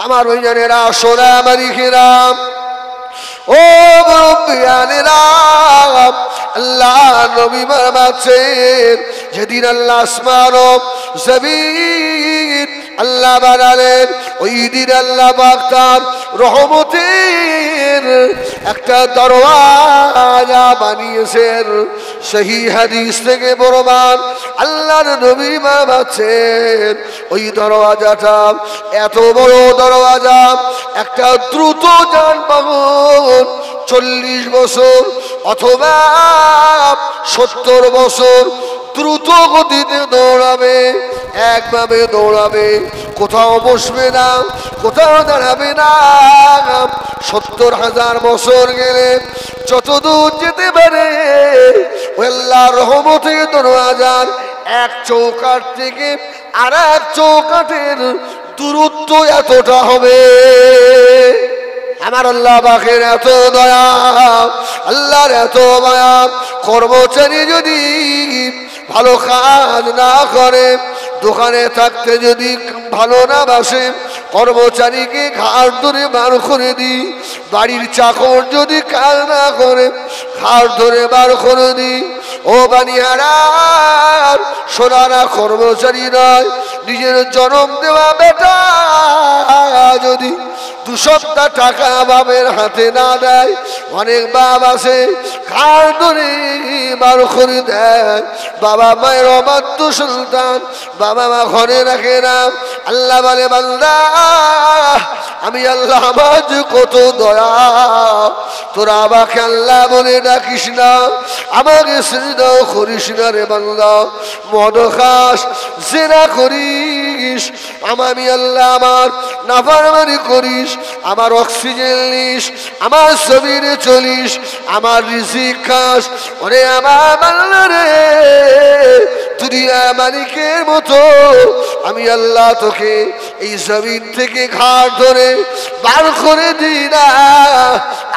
আমার ওই জানেরা সোনা মারিকেরাম ও মুরব্বিয়ানেরা আল্লাহ নবী মারমাছেন যেদিন আল্লাহ আসমান ও জমিন আল্লাহ বানালেন ওই দিন আল্লাহ পাক তার রহমতের একটা দরওয়াজা বানিয়েছেন সহি হাদিস থেকে প্রমাণ আল্লাহর নবী মারমাছেন ওই দরওয়াজাটা এত বড় দরওয়াজা একটা দ্রুত যানবাহন 40 বছর অথবা 70 বছর দ্রুত গতিতে দৌড়াবে একভাবে দৌড়াবে কোথাও বসবে না কোথাও দাঁড়াবে না 70,000 বছর গেলে যত দূর যেতে পারে আল্লাহর রহমতের দরওয়াজার এক চৌকাঠ থেকে আর এক চৌকাঠের দূরত্ব এতটা হবে আমার আল্লাহ পাকের এত দয়া আল্লাহর এত মায়া কর্মচারী যদি ভালো কাজ না করে দোকানে থাকতে যদি ভালো না বাসে কর্মচারীকে ঘাড় ধরে বার করে দিই বাড়ির চাকর যদি কাজ না করে ঘাড় ধরে বার করে দিই ও বানিয়ারা সোনারা কর্মচারী নয় নিজের জন্ম দেওয়া বেটা যদি 2 সপ্তাহ টাকা বাবের হাতে না দেয় অনেক বাপ আছে ঘাড় ধরে বার করে দেয় বাবা মায়ের অবাধ্য সন্তান বাবা মা ঘরে রাখে না আল্লাহ বলে বান্দা আমি আল্লাহ আমার কত দয়া তোরা আমাকে আল্লাহ বলে ডাকিস না আমাকে সিজদাও করিস না রে বান্দা মদ খাস জেনা করিস আমি আল্লাহ আমার নাফরমানি করিস আমার অক্সিজেন নিস আমার শরীরে চলিস আমার রিজিক খাস ওরে আমার বান্দা রে দুনিয়া মালিকের মতো আমি আল্লাহ তোকে এই জমিন থেকে ঘাড় ধরে বার করে দিই না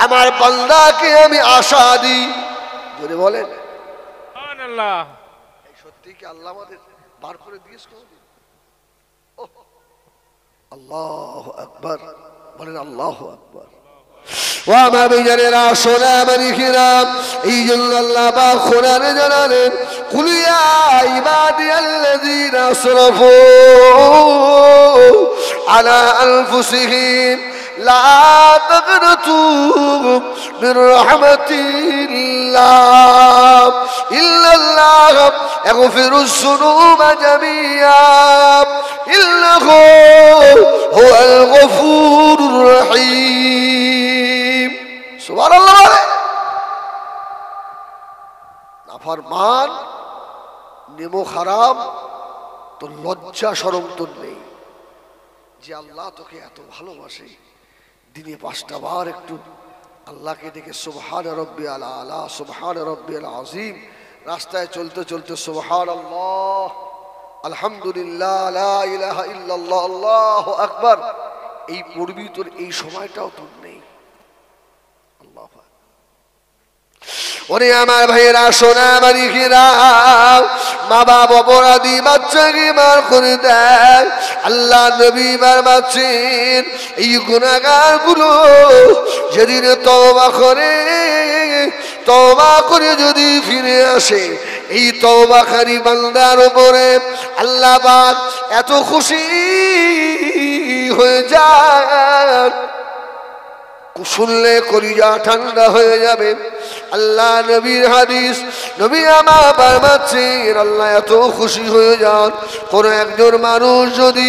আমার বান্দাকে আমি আশা দিই যদি বলেন সুবহানাল্লাহ এই সত্যি কি আল্লাহ আমাদের বার করে দিয়েছে আল্লাহু আকবার বলেন আল্লাহু আকবার ওয়া মা বিজানেরা সোনা মারিকিরাম এই জন্য আল্লাহ পাক কোরআনে জানালেন কুল ইয়া ইবাদিয়াল্লাযীনা আসরাফু আলা আনফুসিহিম লা তাকনাতু মির রাহমাতিল্লাহ ইল্লাল্লাহ ইয়াগফিরুজ যুনুবা জামিআ ইন্নাহু হুয়াল গফুরুর রহিম সুবহানাল্লাহ নাফরমান নেমো খারাপ তো লজ্জা শরম তোর নেই যে আল্লাহ তোকে এত ভালোবাসে দিনে 5টা বার একটু আল্লাহকে দেখে সুবহান রাব্বিয়াল আলা সুবহান রাব্বিয়াল আযীম রাস্তায় চলতে চলতে সুবহানাল্লাহ আলহামদুলিল্লাহ লা ইলাহা ইল্লাল্লাহ আল্লাহু আকবার এই পড়বি তোর এই সময়টাও তোর নেই আল্লাহু আকবার ওরে আমার ভাইয়েরা সোনা মারিকিরা মা বাপ অপরাধী বাচ্চাকে মার করে দেয় আল্লাহ নবী মার বাচ্চেন এই গুনাহগার গুলো যেদিন তওবা করে যদি ফিরে আসে এই তওবাকারী বান্দার উপরে আল্লাহ পাক এত খুশি হয়ে যায় শুনলে কলিজা ঠান্ডা হয়ে যাবে আল্লাহ নবীর হাদিস নবী আমার বারবাচ্ছেন আল্লাহ এত খুশি হয়ে যান কোন একজন মানুষ যদি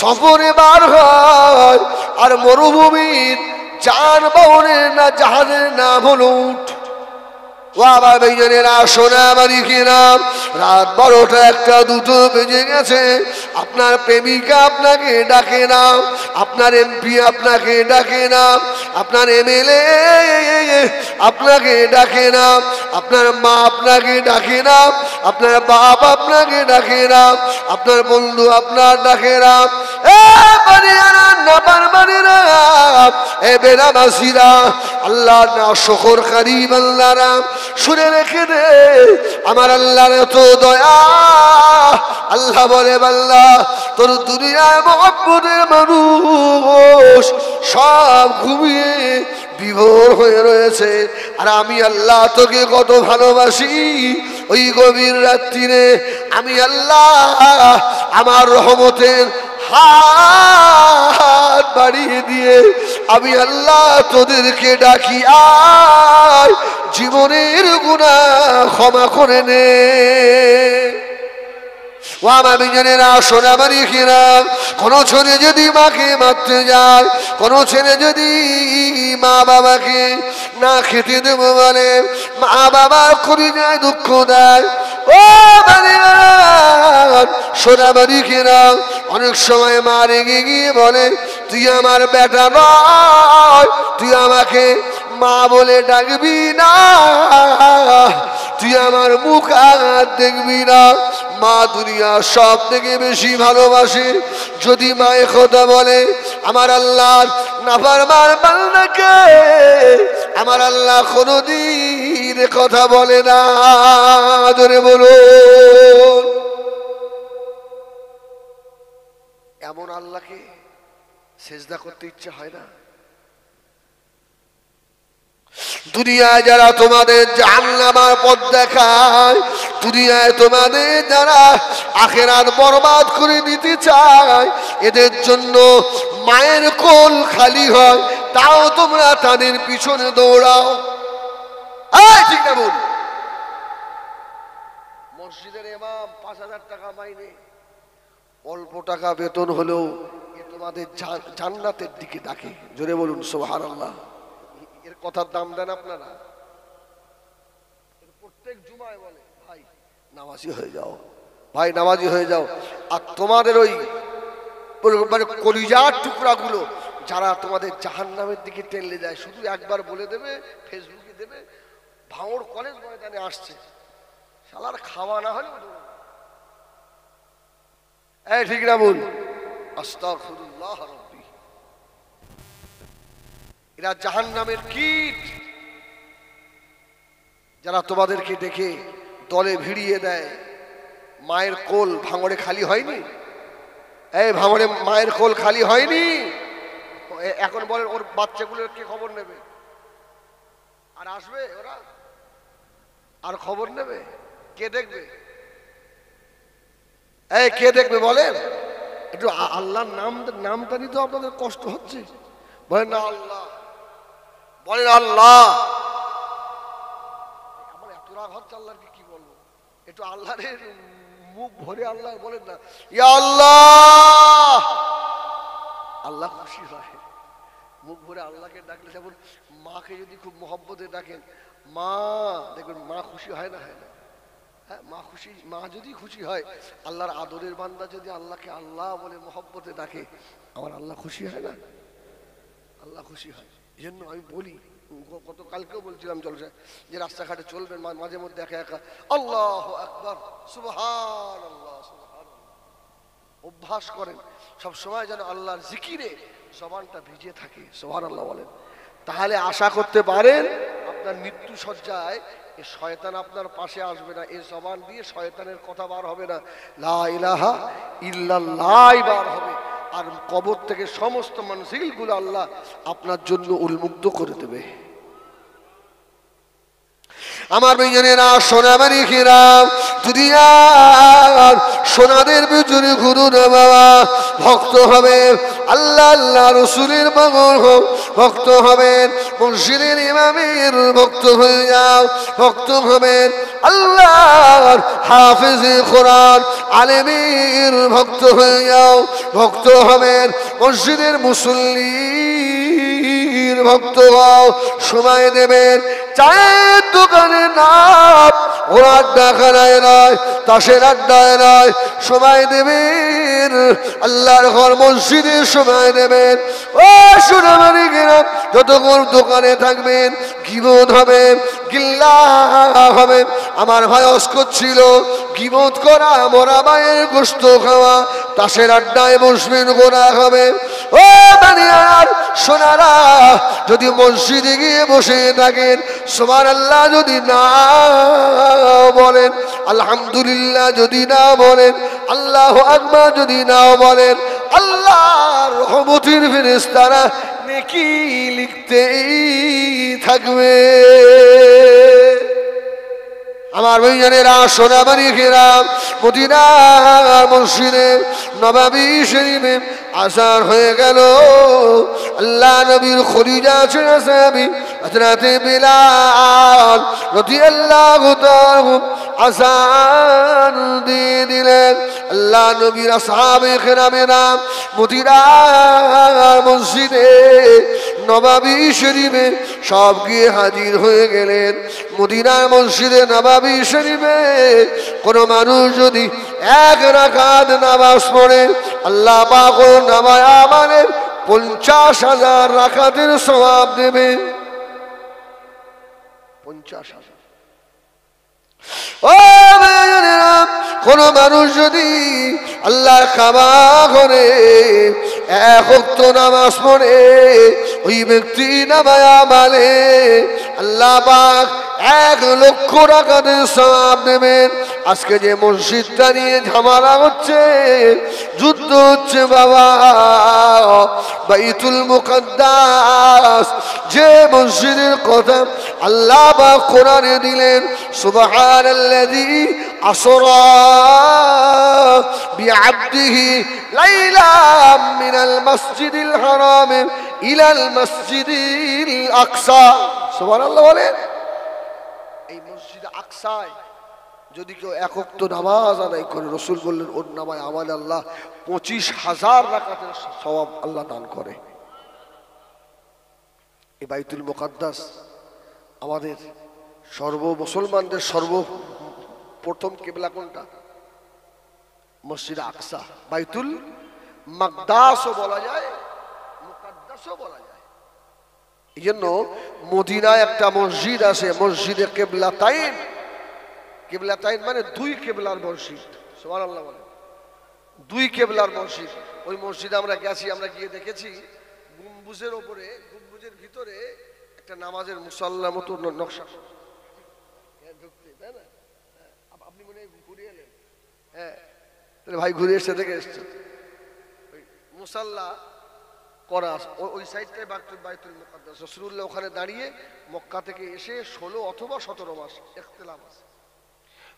সফরে বার হয় আর মরুভূমির যানবাহনের না জাহাজের নাম হলো উট বাবা বেজনেরা সোনা মারিকিরা রাত 12টা 1টা 2টো বেজে গেছে আপনার প্রেমিকা আপনাকে ডাকে না আপনার এমপি আপনাকে ডাকে না আপনার এমএলএ আপনাকে ডাকে না আপনার মা আপনাকে ডাকে না আপনার বাপ আপনাকে ডাকে না আপনার বন্ধু আপনার ডাকে না এ বানিয়ারা না বানিয়ারা এ বেনামাজিরা আল্লাহ না শুকরকারী বান্দারা শুনে রেখে দে আমার আল্লাহর এত দয়া আল্লাহ বলে বান্দা তোর দুনিয়ায় মহব্বতের মানুষ হয়ে রয়েছে, আর আমি আল্লাহ তোকে কত ভালোবাসি। ওই গভীর রাত্রিরে আমি আল্লাহ আমার রহমতের হাত বাড়িয়ে দিয়ে আমি আল্লাহ তোদেরকে ডাকি, আয় জীবনের গুনাহ ক্ষমা করে নে। ও আমার বিজনেরা, সোনামারি খিরাম, কোনো ছেলে যদি মাকে মারতে যায়, কোনো ছেলে যদি মা বাবাকে না খেতে দেবো বলে, মা বাবার করে যায় দুঃখ দেয়, ও সোনামারি খিরাম, অনেক সময় মা রেগে গিয়ে বলে, তুই আমার বেটা নয়, তুই আমাকে মা বলে ডাকবি না, তুই আমার মুখ আর দেখবি না। মা দুনিয়া সব থেকে বেশি ভালোবাসে। যদি মায়ের কথা বলে, আমার আল্লাহর নাফরমান বান্দাকে আমার আল্লাহ কোনদিন কথা বলে না। ধরে বলুন, এমন আল্লাহকে সেজদা করতে ইচ্ছে হয় না? দুনিয়ায় যারা তোমাদের জাহান্নামের পথ দেখায়, দুনিয়ায় তোমাদের যারা আখিরাত বরবাদ করে দিতে চায়, এদের জন্য মায়ের কোল খালি হয়, তাও তোমরা তাদের পিছনে দৌড়াও। ঠিক না বল? মসজিদের ইমাম ৫,০০০ টাকা মাইনে, অল্প টাকা বেতন হলেও এ তোমাদের জান্নাতের দিকে ডাকে। জোরে বলুন সুবহানাল্লাহ। এর কথার দাম দেন আপনারা? প্রত্যেক জুমায় বলে, ভাই নামাজি হয়ে যাও, ভাই নামাজি হয়ে যাও। আর তোমাদের ওই মানে কলিজার টুকরাগুলো যারা তোমাদের জাহান্নামের দিকে টেনে যায়, শুধু একবার বলে দেবে, ফেসবুকে দেবে, ভাঙড় কলেজ ময়দানে আসছে, শালার খাওয়া না হলে ঠিক না বল? আস্তাগফিরুল্লাহ রাব্বি। এরা জাহান্নামের কীট, যারা তোমাদেরকে দেখে দলে ভিড়িয়ে দেয়। মায়ের কোল ভাঙড়ে খালি হয়নি? এই ভাঙড়ে মায়ের কোল খালি হয়নি? এখন বলেন, ওর বাচ্চাগুলোর কে খবর নেবে? আর আসবে ওরা? আর খবর নেবে? কে দেখবে? এই কে দেখবে বলেন? একটু আল্লাহর নামটা নিতে আপনাদের কষ্ট হচ্ছে? বলেন না আল্লাহ, বলেন আল্লাহ। আমার এত রাগ হচ্ছে, আল্লাহকে কি বলবো? একটু আল্লাহর মুখ ভরে আল্লাহ বলেন না, ইয়া আল্লাহ। আল্লাহ খুশি হয় মুখ ভরে আল্লাহকে ডাকলে। যেমন মাকে যদি খুব মহব্বতে ডাকেন, মা, দেখবেন মা খুশি হয় না? হয় না? হ্যাঁ, মা খুশি। মা যদি খুশি হয়, আল্লাহর আদরের বান্দা যদি আল্লাহকে আল্লাহ বলে মহব্বতে ডাকে, আমার আল্লাহ খুশি হয় না? আল্লাহ খুশি হয়। এই জন্য আমি বলি, গতকালকেও বলছিলাম জলসায়, যে রাস্তাঘাটে চলবেন, মাঝে মধ্যে একা একা আল্লাহু আকবার, সুবহানাল্লাহ, সুবহানাল্লাহ অভ্যাস করেন। সব সময় যেন আল্লাহর জিকিরে জবানটা ভিজে থাকে। সুবহানাল্লাহ বলেন। তাহলে আশা করতে পারেন আপনার মৃত্যু সজ্জায় এই শয়তান আপনার পাশে আসবে না। এই জবান দিয়ে শয়তানের কথা বার হবে না, লা ইলাহা ইল্লাল্লাহ বার হবে। আর কবর থেকে সমস্ত মানসিলগুলো আল্লাহ আপনার জন্য উন্মুক্ত করে দেবে। আমার ভাইজানেরা, সোনামারি খিরাম, দুনিয়ার সোনাদের ভিতরে ঘুরু না বাবা। ভক্ত হবেন আল্লাহ আল্লাহ রসুলের পাগল হোক, ভক্ত হবেন মুর্শিদের ইমামের ভক্ত হয়ে যাও, ভক্ত হবেন আল্লাহর হাফেজে কোরআন আলেমের ভক্ত হয়ে যাও, ভক্ত হবেন মসজিদের মুসল্লির ভক্ত হও। সময় দেবেন চায়ের দোকানের নাম ওর আড্ডাখানায় নয়, তাসের আড্ডায় নয়। সময় দেবেন আল্লাহর ঘর মসজিদে, সময় দেবেন। ও সোনামারি গ্রাম, যতক্ষণ দোকানে থাকবেন গীবত হবে, গিল্লা হবে। আমার ভাই করছিল গীবত করা, মরা মায়ের গোশত খাওয়া, তাসের আড্ডায় বসবেন, গোনা হবে। ও বানিয়ার সোনারা, যদি মসজিদে গিয়ে বসে থাকেন, সুবহানাল্লাহ যদি না বলেন, আলহামদুলিল্লাহ যদি না বলেন, আল্লাহু আকবার যদি না বলেন, আল্লাহর রহমতের ফেরেশতারা নেকি লিখতেই থাকবে। আমার ভাইজানেরা, সোনাবাড়ি ঘেরা মদিনার মসজিদে নববী শরীফে আসার হয়ে গেল। আল্লাহ নবীর খলিজা ছিল সাহাবী হযরতে বিলাল রাদিয়াল্লাহু তাআলা আযান দিয়ে দিলেন। আল্লাহ নবীর আসহাবে কেরামেরা মদিনার মসজিদে নববী শরীফে সব গিয়ে হাজির হয়ে গেলেন। মদিনার মসজিদে নববী শরীফে কোনো মানুষ যদি এক রাকাত নামাজ পড়ে, আল্লাহ পাক ওর নামায় আমানের 50,000 রাকাতের সওয়াব দেবে। 50,000। ও ভাইয়েরা, কোন মানুষ যদি আল্লাহর কাবা করে এক ওয়াক্ত নামাজ পড়ে, ওই ব্যক্তি নামায় আমালে আল্লাহ পাক 1,00,000 রাকাতের সওয়াব দেবেন। আজকে যে মসজিদটা নিয়ে ঝামেলা হচ্ছে, যুদ্ধ হচ্ছে বাবা, বাইতুল মুকদ্দাস, যে মসজিদের কথা আল্লাহ পাক কোরআনে দিলেন, সুবহানাল্লাযী আসরা বিআবদিহি লাইলাম মিনাল মাসজিদিল হারাম ইলাল মাসজিদিল আকসা। সুবহানাল্লাহ বলেন। এই মসজিদ আকসায় যদি কেউ এক ওয়াক্ত নামাজ আদায় করে, রাসূল বললেন ওর নামায় আমাল আল্লাহ 25,000 রাকাতের সওয়াব আল্লাহ দান করে। এই বাইতুল মুকদ্দাস আমাদের মুসলমানদের সর্বপ্রথম কিবলা কোনটা? মসজিদ আকসা। বাইতুল মাকদাসও বলা যায়, মুকদ্দাসও বলা যায়। এই জন্য মদিনায় একটা মসজিদ আছে, মসজিদে কিবলাতাইন। কিবলাতাইন মানে দুই কিবলার মসজিদ। সুবহানাল্লাহ বলে, দুই কিবলার মসজিদ। ওই মসজিদে আমরা গেছি, আমরা গিয়ে দেখেছি গম্বুজের ওপরে, গম্বুজের ভিতরে একটা নামাজের মুসাল্লার মতো নকশা। আপনি মনে হয় ঘুরে এলেন? হ্যাঁ, তাহলে ভাই ঘুরে এসে দেখে এসছে মুসাল্লা করা। ওই সাইডটাই বাইতুল মুকদ্দাস। রাসূলুল্লাহ ওখানে দাঁড়িয়ে মক্কা থেকে এসে 16 অথবা 17 মাস, ইখতিলাফ আছে।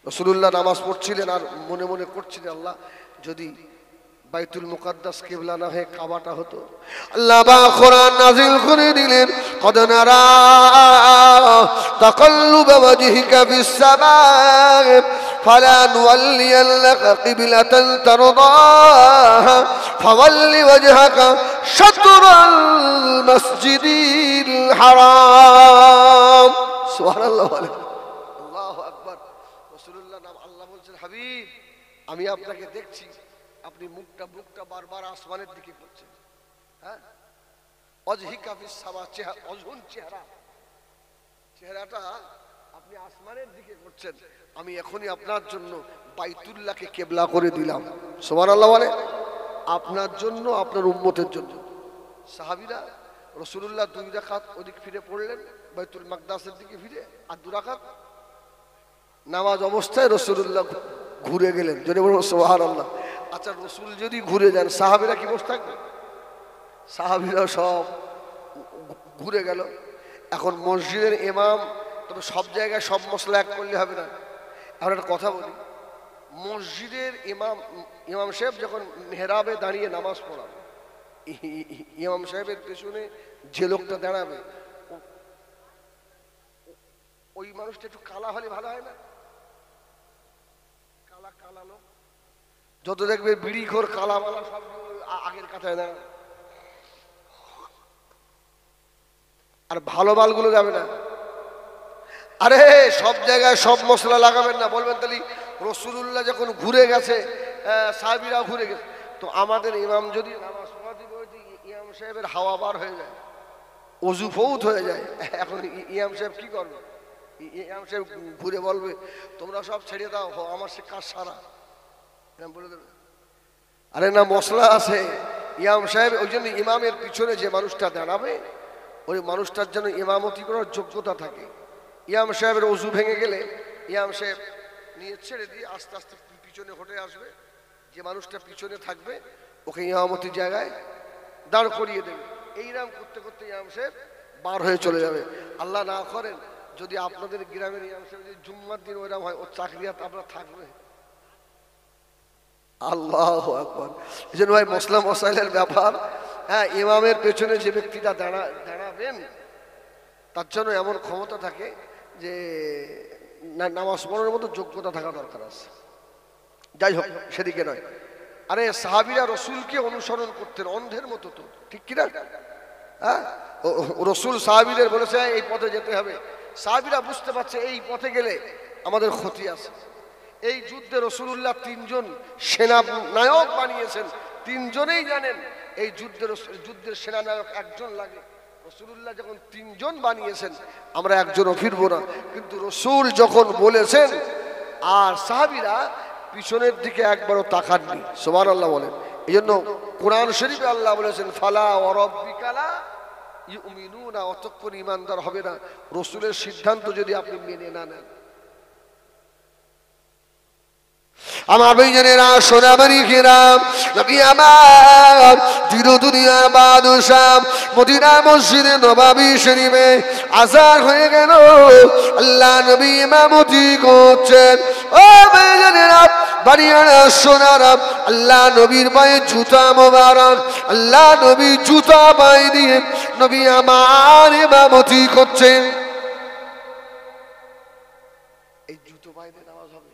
রাসূলুল্লাহ নামাজ পড়ছিলেন আর মনে মনে করছিলেন, আল্লাহ যদি বাইতুল মুকদ্দাস কিবলা না হয়ে কাবাটা হতো। আল্লাহ পাক কোরআন নাযিল করে দিলেন, কদ নারা তাকাল্লুবা ওয়াজহিকা ফিস সামাء ফালানুওয়াল্লিয়ান্নাকা কিবলাতান তারদাহা ফাওয়াল্লি ওয়াজহাকা শাতরাল মাসজিদিল হারাম। সুবহানাল্লাহ বলেন, আল্লাহু আকবার। রাসূলুল্লাহ নাম আল্লাহ বলছেন, হাবিব আমি আপনাকে দেখছি, আপনি মুখটা বারবার আসমানের দিকে করছেন। হ্যাঁ, ওয়াজহিকা ফিস সামা, অজহুন চেহারাটা আপনি আসমানের দিকে করছেন। আমি এখনই আপনার জন্য বাইতুল্লাহকে কিবলা করে দিলাম। সুবহানাল্লাহ বলে, আপনার জন্য, আপনার উম্মতের জন্য। সাহাবীরা রাসূলুল্লাহ 2 রাকাত ওদিক ফিরে পড়লেন, বাইতুল মাকদাসের দিকে ফিরে, আর 2 রাকাত নামাজ অবস্থায় রাসূলুল্লাহ ঘুরে গেলেন। যদি বলুন সুবহানাল্লাহ। আচ্ছা, রাসূল যদি ঘুরে যান, সাহাবীরা কি বসে থাকবে? সাহাবীরা সব ঘুরে গেল। এখন মসজিদের ইমাম, তবে সব জায়গায় সব মসলা এক করলে হবে না। এখন একটা কথা বলি, মসজিদের ইমাম সাহেব যখন মেহরাবে দাঁড়িয়ে নামাজ পড়াবে, ইমাম সাহেবের পেছনে যে লোকটা দাঁড়াবে, ওই মানুষটা একটু কালা হলে ভালো হয় না? কালা লোক যত দেখবে বিড়িখোর, কালামালা সব আগের কাতায় দাঁড়াবে। আর ভালো মালগুলো যাবে না। আরে সব জায়গায় সব মশলা লাগাবেন না। বলবেন তাহলে রাসূলুল্লাহ যখন ঘুরে গেছে, সাহাবীরা ঘুরে গেছে, তো আমাদের ইমাম যদি নামাজ পড়াতে পড়াতে ইমাম সাহেবের হাওয়া বার হয়ে যায়, অজু ফৌত হয়ে যায়, এখন ইমাম সাহেব কি করবে? ইমাম সাহেব ঘুরে বলবে, তোমরা সব ছেড়ে দাও, আমার সে কাজ সারা। বলে দেবে, আরে না, মশলা আছে। ইমাম সাহেব, ওই জন্য ইমামের পিছনে যে মানুষটা দাঁড়াবে, ওই মানুষটার জন্য ইমামতি করার যোগ্যতা থাকে। ইমাম সাহেবের অজু ভেঙে গেলে ইমাম সাহেব নিয়ে ছেড়ে দিয়ে আস্তে আস্তে পিছনে হটে আসবে। যে মানুষটা পিছনে থাকবে ওকে ইমামতির জায়গায় দাঁড় করিয়ে দেবে। এইরকম করতে করতে ইমাম সাহেব বার হয়ে চলে যাবে। আল্লাহ না করেন যদি আপনাদের গ্রামের ইমাম সাহেব যদি জুম্মার দিন ওইরকম হয়, ওর চাকরিয়াত আপনার থাকবে? আল্লাহু আকবার। এই জন্য ভাই মুসলিম মসাইলের ব্যাপার, হ্যাঁ, ইমামের পেছনে যে ব্যক্তিটা দাঁড়াবেন তার জন্য এমন ক্ষমতা থাকে যে নামাজ পড়ার মতো যোগ্যতা থাকা দরকার আছে। যাই হোক, সেদিকে নয়। আরে সাহাবীরা রসুলকে অনুসরণ করতেন অন্ধের মতো, তো ঠিক কিনা? হ্যাঁ, রসুল সাহাবীদের বলেছে এই পথে যেতে হবে, সাহাবীরা বুঝতে পারছে এই পথে গেলে আমাদের ক্ষতি আছে। এই যুদ্ধে রসুলুল্লাহ 3 জন সেনানায়ক বানিয়েছেন, 3 জনেই জানেন এই যুদ্ধের সেনানায়ক একজন লাগে। রসুলুল্লাহ যখন 3 জন বানিয়েছেন, আমরা একজনও ফিরবো না, কিন্তু রসুল যখন বলেছেন আর সাহাবীরা পিছনের দিকে একবারও তাকাননি। সুবহানাল্লাহ বলেন। এই জন্য কোরআন শরীফে আল্লাহ বলেছেন ফালা ওয়া রাব্বিকা লা ইউমিনুনা, অতঃপর ঈমানদার হবে না রসুলের সিদ্ধান্ত যদি আপনি মেনে না নেন। আমার ভাইজানেরা, সোনামারি কিরাম, নবী আমার দিন দুনিয়া বাদশাহ মদিনা মসজিদে নববী শরীফে আযান হয়ে গেল, আল্লাহ নবী ইমামতি করছেন। ও ভাইজানেরা, বাড়িয়ানা সোনারা, আল্লাহ নবীর পায়ে জুতা মোবারক, আল্লাহ নবী জুতা পায়ে দিয়ে নবী আমার ইমামতি করছেন। এই জুতো পায়ে দিয়ে নামাজ হবে?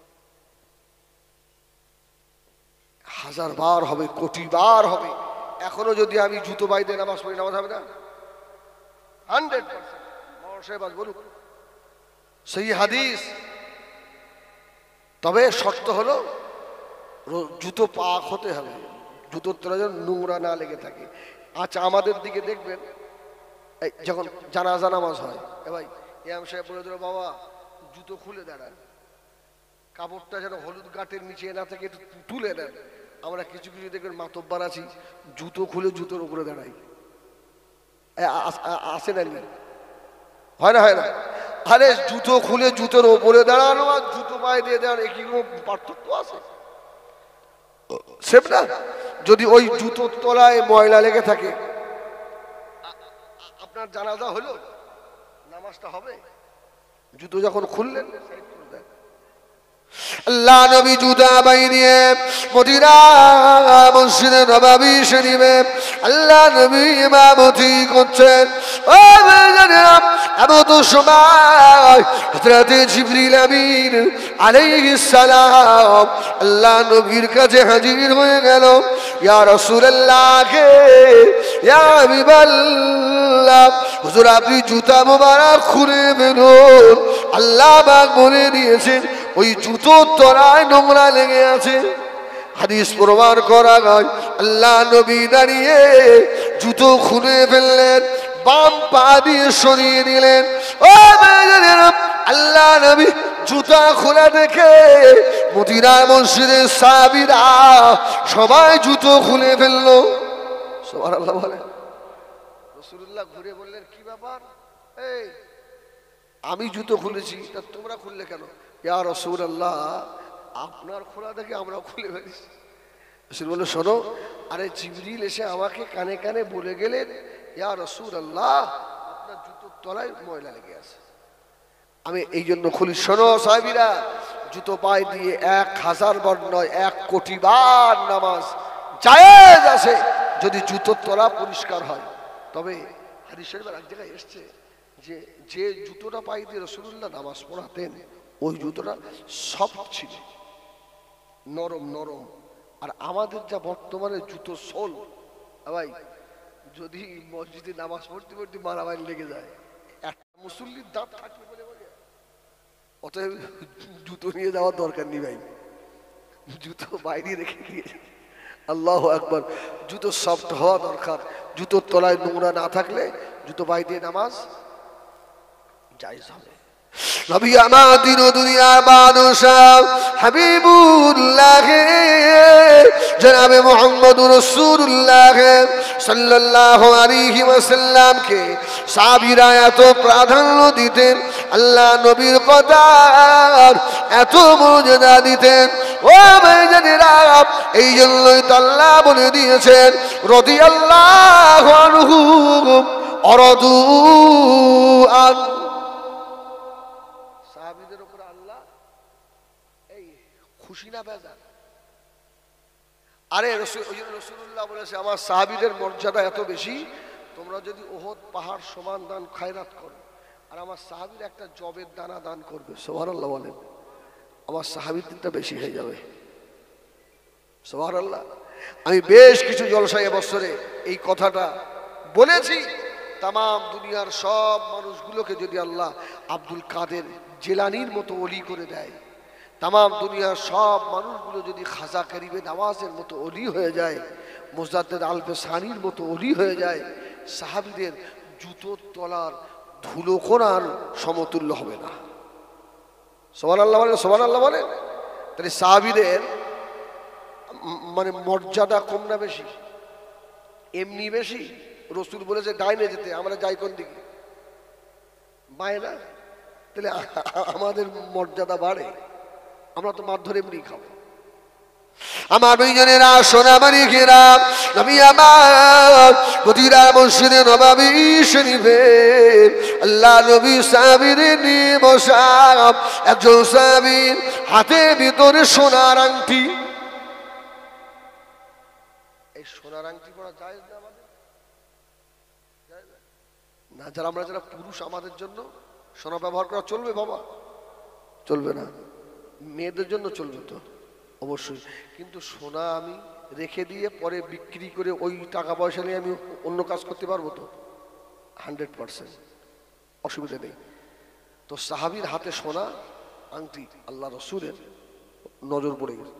1000 বার হবে, কোটি বার হবে। এখনো যদি আমি জুতো বাইরে নামাজ পড়ি, নামাজ হবে না? 100% বলুক সেই হাদিস। তবে শর্ত হলো জুতো পাক হতে হবে, জুতোর তলায় যেন নোংরা না লেগে থাকে। আচ্ছা, আমাদের দিকে দেখবেন যখন জানাজা নামাজ হয়, ভাই ইমাম সাহেব বলে দিল বাবা জুতো খুলে দাঁড়ান, কাপড়টা যেন হলুদ গাঁটের নিচে না থেকে একটু তুলে নেন। আমরা কিছু কিছু দেখবেন মাতব্বার আছি, জুতো খুলে জুতোর উপরে দাঁড়াই। আসে না? হয় না? হয় না? আরে জুতো খুলে জুতোর উপরে দাঁড়ানো আর জুতো পায়ে দিয়ে দাঁড়ানো, কি কোনো পার্থক্য আছে? সেম না? যদি ওই জুতোর তলায় ময়লা লেগে থাকে, আপনার জানাজা হলো, নামাজটা হবে? জুতো যখন খুললেন আল্লাহ নবী জুতা বাইরে মদিনা মসজিদে নববী শরীফে আল্লাহ নবী ইমামতি করছেন। ও ভাইজানেরা, এমন সময় হযরতে জিবরিল আমিন আলাইহিস সালাম আল্লাহ নবীর কাছে হাজির হয়ে গেল। ইয়া রাসূলুল্লাহ, ইয়া হাবিবাল্লাহ, হুজুর আপনি জুতা মোবারক খুলে ফেলুন, আল্লাহ পাক বলে দিয়েছেন ওই জুতোর তলায় নোংরা লেগে আছে। হাদিস প্রমাণ করা হয়, আল্লাহ নবী দাঁড়িয়ে জুতো খুলে ফেললেন, বাম পা দিয়ে সরিয়ে দিলেন। ও ভাইজানেরা, আল্লাহ নবী জুতা খোলা দেখে মদিনা মসজিদের সাহাবীরা সবাই জুতো খুলে ফেললো। সুবহানাল্লাহ বলে। রাসূলুল্লাহ ঘুরে বললেন কি ব্যাপার, এই আমি জুতো খুলেছি, তা তোমরা খুললে কেন? ইয়া রাসূলুল্লাহ, আপনার খোলা দেখে আমরা খুলে ফেলেছি। রাসূল বলল শোনো, আরে জিবরিল এসে আমাকে কানে কানে বলে গেলেন ইয়া রাসূলুল্লাহ আপনার জুতোর তলায় ময়লা লেগে আছে, আমি এই জন্য খুলি। শোনো সাহাবীরা, জুতো পায়ে দিয়ে 1000 বার নয় 1 কোটি বার নামাজ জায়েজ আছে যদি জুতোর তলা পরিষ্কার হয়। তবে হাদিস শরীফের এক জায়গায় এসেছে যে যে জুতোটা পায়ে দিয়ে রাসূলুল্লাহ নামাজ পড়াতেন ওই জুতোটা সফট ছিল, নরম নরম। আর আমাদের যা বর্তমানে জুতোর সোল, ভাই যদি মসজিদে নামাজ পড়তে পড়তে মারামারি লেগে যায়, একটা মুসল্লির দাঁত থাকবে বলে বলে, অতএব জুতো নিয়ে যাওয়ার দরকার নেই ভাই, জুতো বাইরে রেখে দিয়ে। আল্লাহু আকবার। জুতো সফট হওয়া দরকার, জুতোর তলায় নোংরা না থাকলে জুতো পায়ে দিয়ে নামাজ জায়েজ হবে। নবী আমার দিন দুনিয়ার বাদশাহ হাবিবুল্লাহ জনাবে মুহাম্মদুর রাসূলুল্লাহ সাল্লাল্লাহু আলাইহি ওয়াসাল্লামকে সাহাবীরা এত প্রাধান্য দিতেন, আল্লাহ নবীর কথার এত মর্যাদা দিতেন। ও ভাইজানেরা, এই জন্যই তো আল্লাহ বলে দিয়েছেন রাদিয়াল্লাহু আনহু অরদু আন। সাহাবীদের উপরে আল্লাহ এই খুশি না বেজার? আরে রাসূলুল্লাহ বলেছে আমার সাহাবীদের মর্যাদা এত বেশি, তোমরা যদি ওহদ পাহাড় সমান দান খায়রাত করো আর আমার সাহাবীর একটা জবের দানা দান করবে, সুবহানাল্লাহ বলেন, আমার সাহাবীদেরটা বেশি হয়ে যাবে। সুবহানাল্লাহ। আমি বেশ কিছু জলসায় বছরে এই কথাটা বলেছি। তাম দুনিয়ার সব মানুষগুলোকে যদি আল্লাহ আব্দুল কাদের জিলানীর মতো ওলি করে দেয়, তাম দুনিয়ার সব মানুষগুলো যদি খাজা করিবে নওয়াজের মতো ওলি হয়ে যায়, মুজাদ্দেদ আলবে সানির মতো ওলি হয়ে যায়, সাহাবীদের জুতোর তলার ধুলো কোনার সমতুল্য হবে না। সুবহানাল্লাহ বলেন, সুবহানাল্লাহ বলেন। তাহলে সাহাবীদের মানে মর্যাদা কম না বেশি? এমনি বেশি। রসুল বলেছে ডাইনে যেতে, আমরা যাই কোন দিকে? বাঁয়ে না? তাহলে আমাদের মর্যাদা বাড়ে? আমরা তো মারধর এমনি খাবো। আমার দুইজনেরা সোনামারি ঘেরা নবী আমার মদিনার মসজিদে নববী শরীফে আল্লাহ নবী সাহাবীর নিয়ে বসা। একজন সাহাবীর হাতের ভিতরে সোনার আংটি। এই সোনার আংটি পরা যায় না আমাদের? না, যারা আমরা যারা পুরুষ আমাদের জন্য সোনা ব্যবহার করা চলবে বাবা? চলবে না। মেয়েদের জন্য চলবে তো অবশ্যই, কিন্তু সোনা আমি রেখে দিয়ে পরে বিক্রি করে ওই টাকা পয়সা নিয়ে আমি অন্য কাজ করতে পারবো তো? 100% অসুবিধা নেই। তো সাহাবীর হাতে সোনা আংটি, আল্লাহ রসুলের নজর পড়ে গেছে।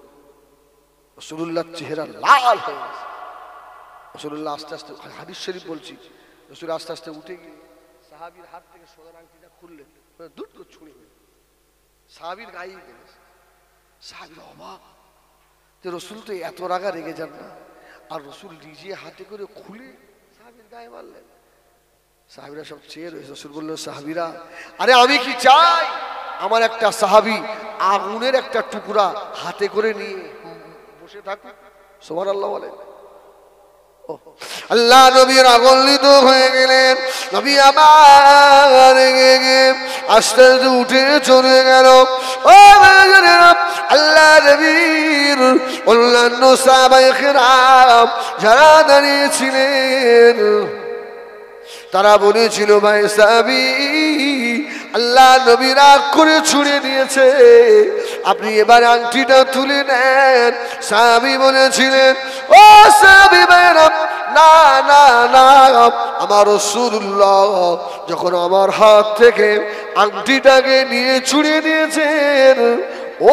রাসূলুল্লাহর চেহারা লাল হয়ে গেছে। রাসূলুল্লাহ আস্তে আস্তে, হাদিস শরীফ বলছি, রাসূল আস্তে আস্তে উঠে গিয়ে সাহাবীর হাত থেকে সোনার আংটিটা খুললেন, দ্রুত ছুঁড়ে সাহাবীর গায়ে গেছে। সাহাবীর অবাক যে রসুল তো এত রাগা রেগে যান না, আর রসুল নিজে হাতে করে খুলে সাহাবীর গায়ে মারলেন। সাহাবীরা সব চেয়ে রয়েছে। রসুল বললেন সাহাবীরা, আরে আমি কি চাই আমার একটা সাহাবী আগুনের একটা টুকরা হাতে করে নিয়ে বসে থাকুক? সুবহানাল্লাহ বলেন। আল্লাহ নবী রাগান্বিত হয়ে গেলেন। নবী আবার আস্তে আস্তে উঠে চলে গেল। ও আল্লাহ নবীর অন্যান্য সাহাবায়ে কেরাম যারা দাঁড়িয়েছিলেন তারা বলেছিল, ভাই সাহাবী, আল্লাহ নবী রাগ করে ছুড়ে দিয়েছে, আপনি এবার আংটিটা তুলে নেন। সাহাবী বলেছিলেন, ও সাহাবী ভাইরা, না না না, আমার রাসূলুল্লাহ যখন আমার হাত থেকে আংটিটাকে নিয়ে ছুড়ে দিয়েছেন,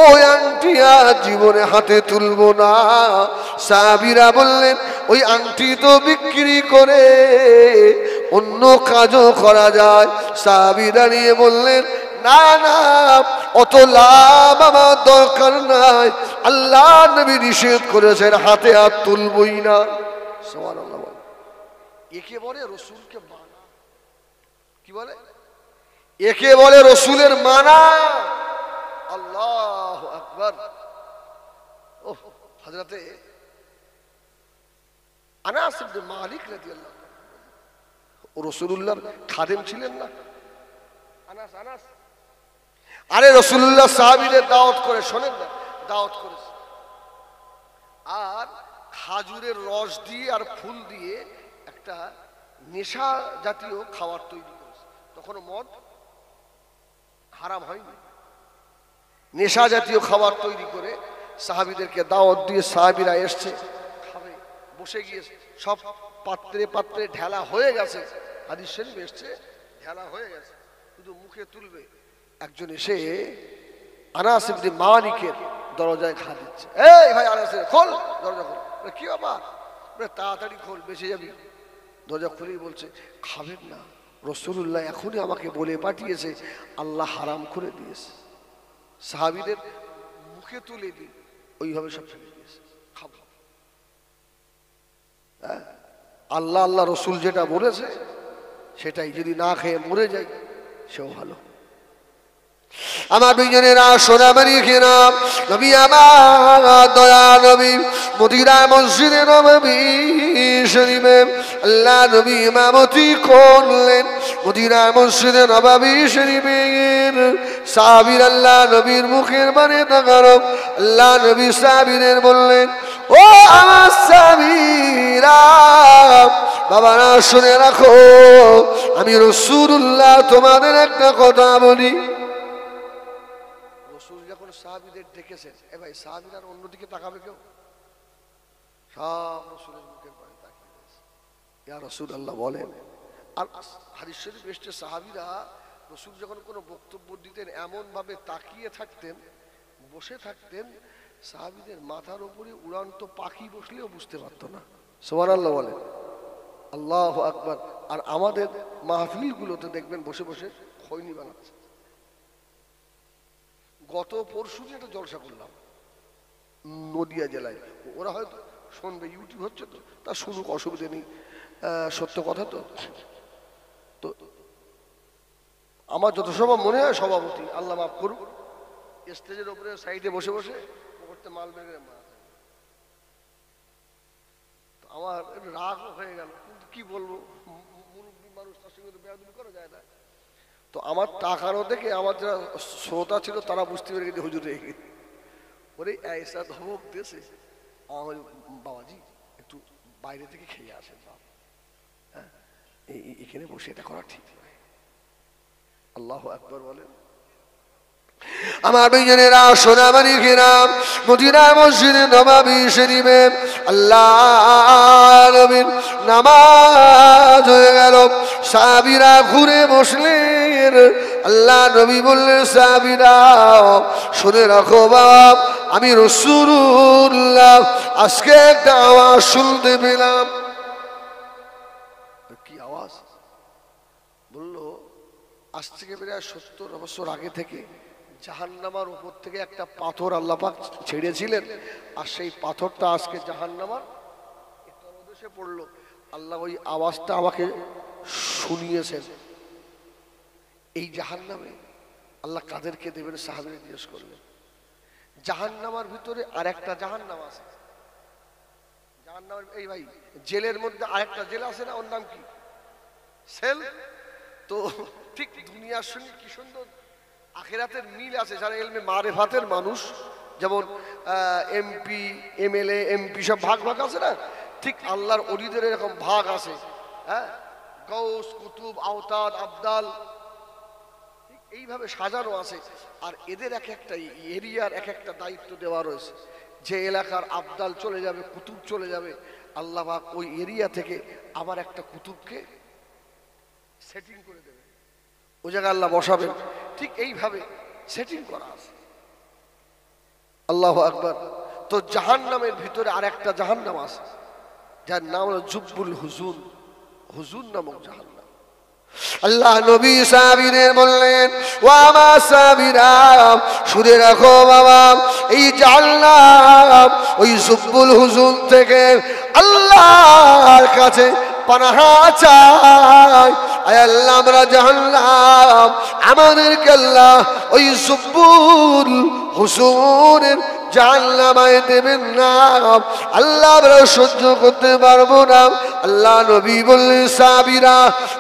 ওই আংটি আর জীবনে হাতে তুলবো না। সাহাবীরা বললেন, ওই আংটি তো বিক্রি করে অন্য কাজও করা যায়। সাহাবীরা নিয়ে বললেন, না না, অত লাভ আমার দরকার নাই, আল্লাহ নবী নিষেধ করেছেন, হাতে হাত তুলবই না। সুবহানাল্লাহ। একে বলে রসুলকে মানা। কি বলে? একে বলে রসুলের মানা। আল্লাহু আকবার। ও হযরতে আনাস ইবনে মালিক রাদিয়াল্লাহু আনহু রাসূলুল্লাহর খাদেম ছিলেন না? আনাস আনাস আরে রাসূলুল্লাহ সাহাবীদের দাওয়াত করে, শোনেন না, দাওয়াত করেছে, আর খাজুরের রস দিয়ে আর ফুল দিয়ে একটা নেশা জাতীয় খাবার তৈরি করেছে। তখন মদ হারাম হয়নি। নেশা জাতীয় খাবার তৈরি করে সাহাবীদেরকে দাওয়াত দিয়ে সাহাবীরা এসছে, খাবে, বসে গিয়েছে, সব পাত্রে পাত্রে ঢেলা হয়ে গেছে। হাদিস শরীফ এসছে, ঢেলা হয়ে গেছে, শুধু মুখে তুলবে। একজন এসে আনাস ইবনে মালিকের দরজায় ঘা দিচ্ছে, এই ভাই আনাস, খোল দরজা, খোল। কি বাবা? তাড়াতাড়ি খোল, বেঁচে যাবি। দরজা খুলেই বলছে, খাবেন না, রাসূলুল্লাহ এখনই আমাকে বলে পাঠিয়েছে আল্লাহ হারাম করে দিয়েছে। সাহাবীদের মুখে তুলে দিই, ওইভাবে সব ফেলে দিয়েছে, খাবো। আল্লাহ আল্লাহ রসুল যেটা বলেছে সেটাই, যদি না খেয়ে মরে যাই সেও ভালো। আমার দুইজনেরা সোনামারি খেলাম নবী আমার দয়া নবী মদিনা মসজিদে নববী শরীফে আল্লাহ নবী ইমামতি করলেন। মদিনা মসজিদে নববী শরীফের সাহাবীর আল্লাহ নবীর মুখের বাণী তাকালো। আল্লাহ নবী সাহাবীদের বললেন, ও আমার সাহাবীরা, বাবারা শুনে রাখো, আমি রাসূলুল্লাহ তোমাদের একটা কথা বলি। রাসূল যখন সাহাবীদের ডেকেছেন, এ ভাই সাহাবীরা অন্যদিকে তাকাবে কেউ? সব রাসূলের মুখের পানে তাকিয়ে আছে। ইয়া রাসূলুল্লাহ বলেন। আর হাদিস শরীফ এসেছে সাহাবীরা রাসূল যখন কোনো বক্তব্য দিতেন এমন ভাবে তাকিয়ে থাকতেন, বসে থাকতেন, সাহাবীদের মাথার উপরে উড়ান্ত পাখি বসলেও বুঝতে পারতো না। সুবহানাল্লাহ বলেন। আল্লাহু আকবার। আর আমাদের মাহফিলগুলোতে দেখবেন বসে বসে খৈনি বানাচ্ছে। গত পরশু একটা জলসা করলাম নদিয়া জেলায়, ওরা হয়তো শুনবে, ইউটিউব হচ্ছে তো, তা শুনুক, অসুবিধা নেই, সত্য কথা তো। তো আমার যত সময় মনে হয় সভাপতি, আল্লাহ মাফ করুক, স্টেজের উপরে সাইডে বসে বসে করতে মাল বের মাছ, আমার রাগ হয়ে গেল, কিন্তু কি বলবো, মুরব্বী মানুষ, তার সঙ্গে তো বেয়াদবি করা যায় না। তো আমার টাকারও দেখে আমার যারা শ্রোতা ছিল তারা বুঝতে পেরে গেছে হুজুর রেগে ওরে ऐसा ধমক দিয়েছে। আমার বাবাজি একটু বাইরে থেকে খেয়ে আসেন, হ্যাঁ এখানে বসে এটা করা ঠিক নয়। আল্লাহু আকবার বলেন। আমার দুইজনেরা সোনামারি খেলাম মদিনা মসজিদে নববী শরীফে আল্লাহ নবীর নামাজ হয়ে গেল। সাহাবীরা ঘুরে বসলেন। আল্লাহ নবী বললেন, সাহাবীরা শুনে রাখো বাবা, আমি রাসূলুল্লাহ আজকে একটা আওয়াজ শুনতে পেলাম। কি আওয়াজ? বললো আজ থেকে প্রায় 70 বছর আগে থেকে জাহান্নামার উপর থেকে একটা পাথর আল্লাহ পাক ছেড়েছিলেন, আর সেই পাথরটা আজকে জাহান্নামার তলদেশে পড়লো। আল্লাহ ওই আওয়াজটা আমাকে শুনিয়েছেন। এই জাহান্নামে আল্লাহ কাদেরকে দেবেন? সাহাবীরা জিজ্ঞেস করলেন। জাহান্নামার ভিতরে আরেকটা জাহান্নাম আছে। জাহান্নামের এই ভাই জেলের মধ্যে আরেকটা জেল আছে না, ওর নাম কি? সেল। তো ঠিক দুনিয়ার সঙ্গে কি সুন্দর আখিরাতের মিল আছে। যারা ইলমে মারিফাতের মানুষ, যেমন এমপি, এমএলএ, এমপি সব ভাগ ভাগ আছে না, ঠিক আল্লাহর ওলিদের এরকম ভাগ আছে। হ্যাঁ, গৌস, কুতুব, আওতাদ, আবদাল, এইভাবে সাজানো আছে। আর এদের এক একটা এরিয়ার এক একটা দায়িত্ব দেওয়া রয়েছে। যে এলাকার আবদাল চলে যাবে, কুতুব চলে যাবে, আল্লাহ পাক ওই এরিয়া থেকে আবার একটা কুতুবকে সেটিং করে দেবে, ওই জায়গায় আল্লাহ বসাবেন। ঠিক এইভাবে সেটিং করা আছে। আল্লাহু আকবার। তো জাহান্নামের ভিতরে আরেকটা জাহান্নাম আছে, যার নাম হলো জুব্বুল হুজুন। হুজুন নামক জাহান্নাম। আল্লাহ নবী সাহাবীদের বললেন, ও আমার সাহাবীরা শুনে রাখো বাবা, এই জাহান্নাম ওই জুব্বুল হুজুন থেকে আল্লাহর কাছে পানাহা চাই। আয় আল্লাহ, আমরা জাহান্নাম আমাদেরকে আল্লাহ ওই জুব্বুল হুজুনের জাহান্নামায় দেবেন না। আল্লাহ আমরা সহ্য করতে পারবো না। আল্লাহ নবী বললেন, সাহাবীরা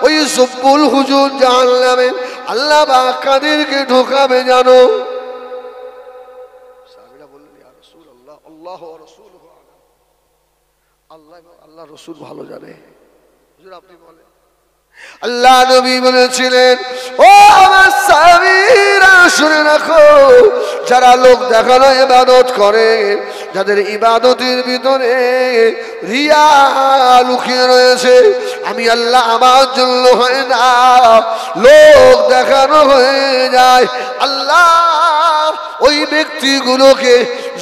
ওই জুব্বুল হুজুর জাহান্নামে আল্লাহ পাক কাদেরকে ঢোকাবে জানো? সাহাবীরা বললেন, ইয়া রাসূলুল্লাহ, আল্লাহু ওয়া রাসূলুহু আ'লাম। আল্লাহ রাসূল ভালো জানে। হুজুর আপনি বলেন। আল্লাহ নবী বলেছিলেন, ও আমার সাহাবীরা শুনে রাখো, যারা লোক দেখানো ইবাদত করে, যাদের ইবাদতের ভিতরে রিয়া লুকিয়ে রয়েছে, আমি আল্লাহ আমার জন্য হয় না, লোক দেখানো হয়ে যায়। আল্লাহ ওই ব্যক্তিগুলোকে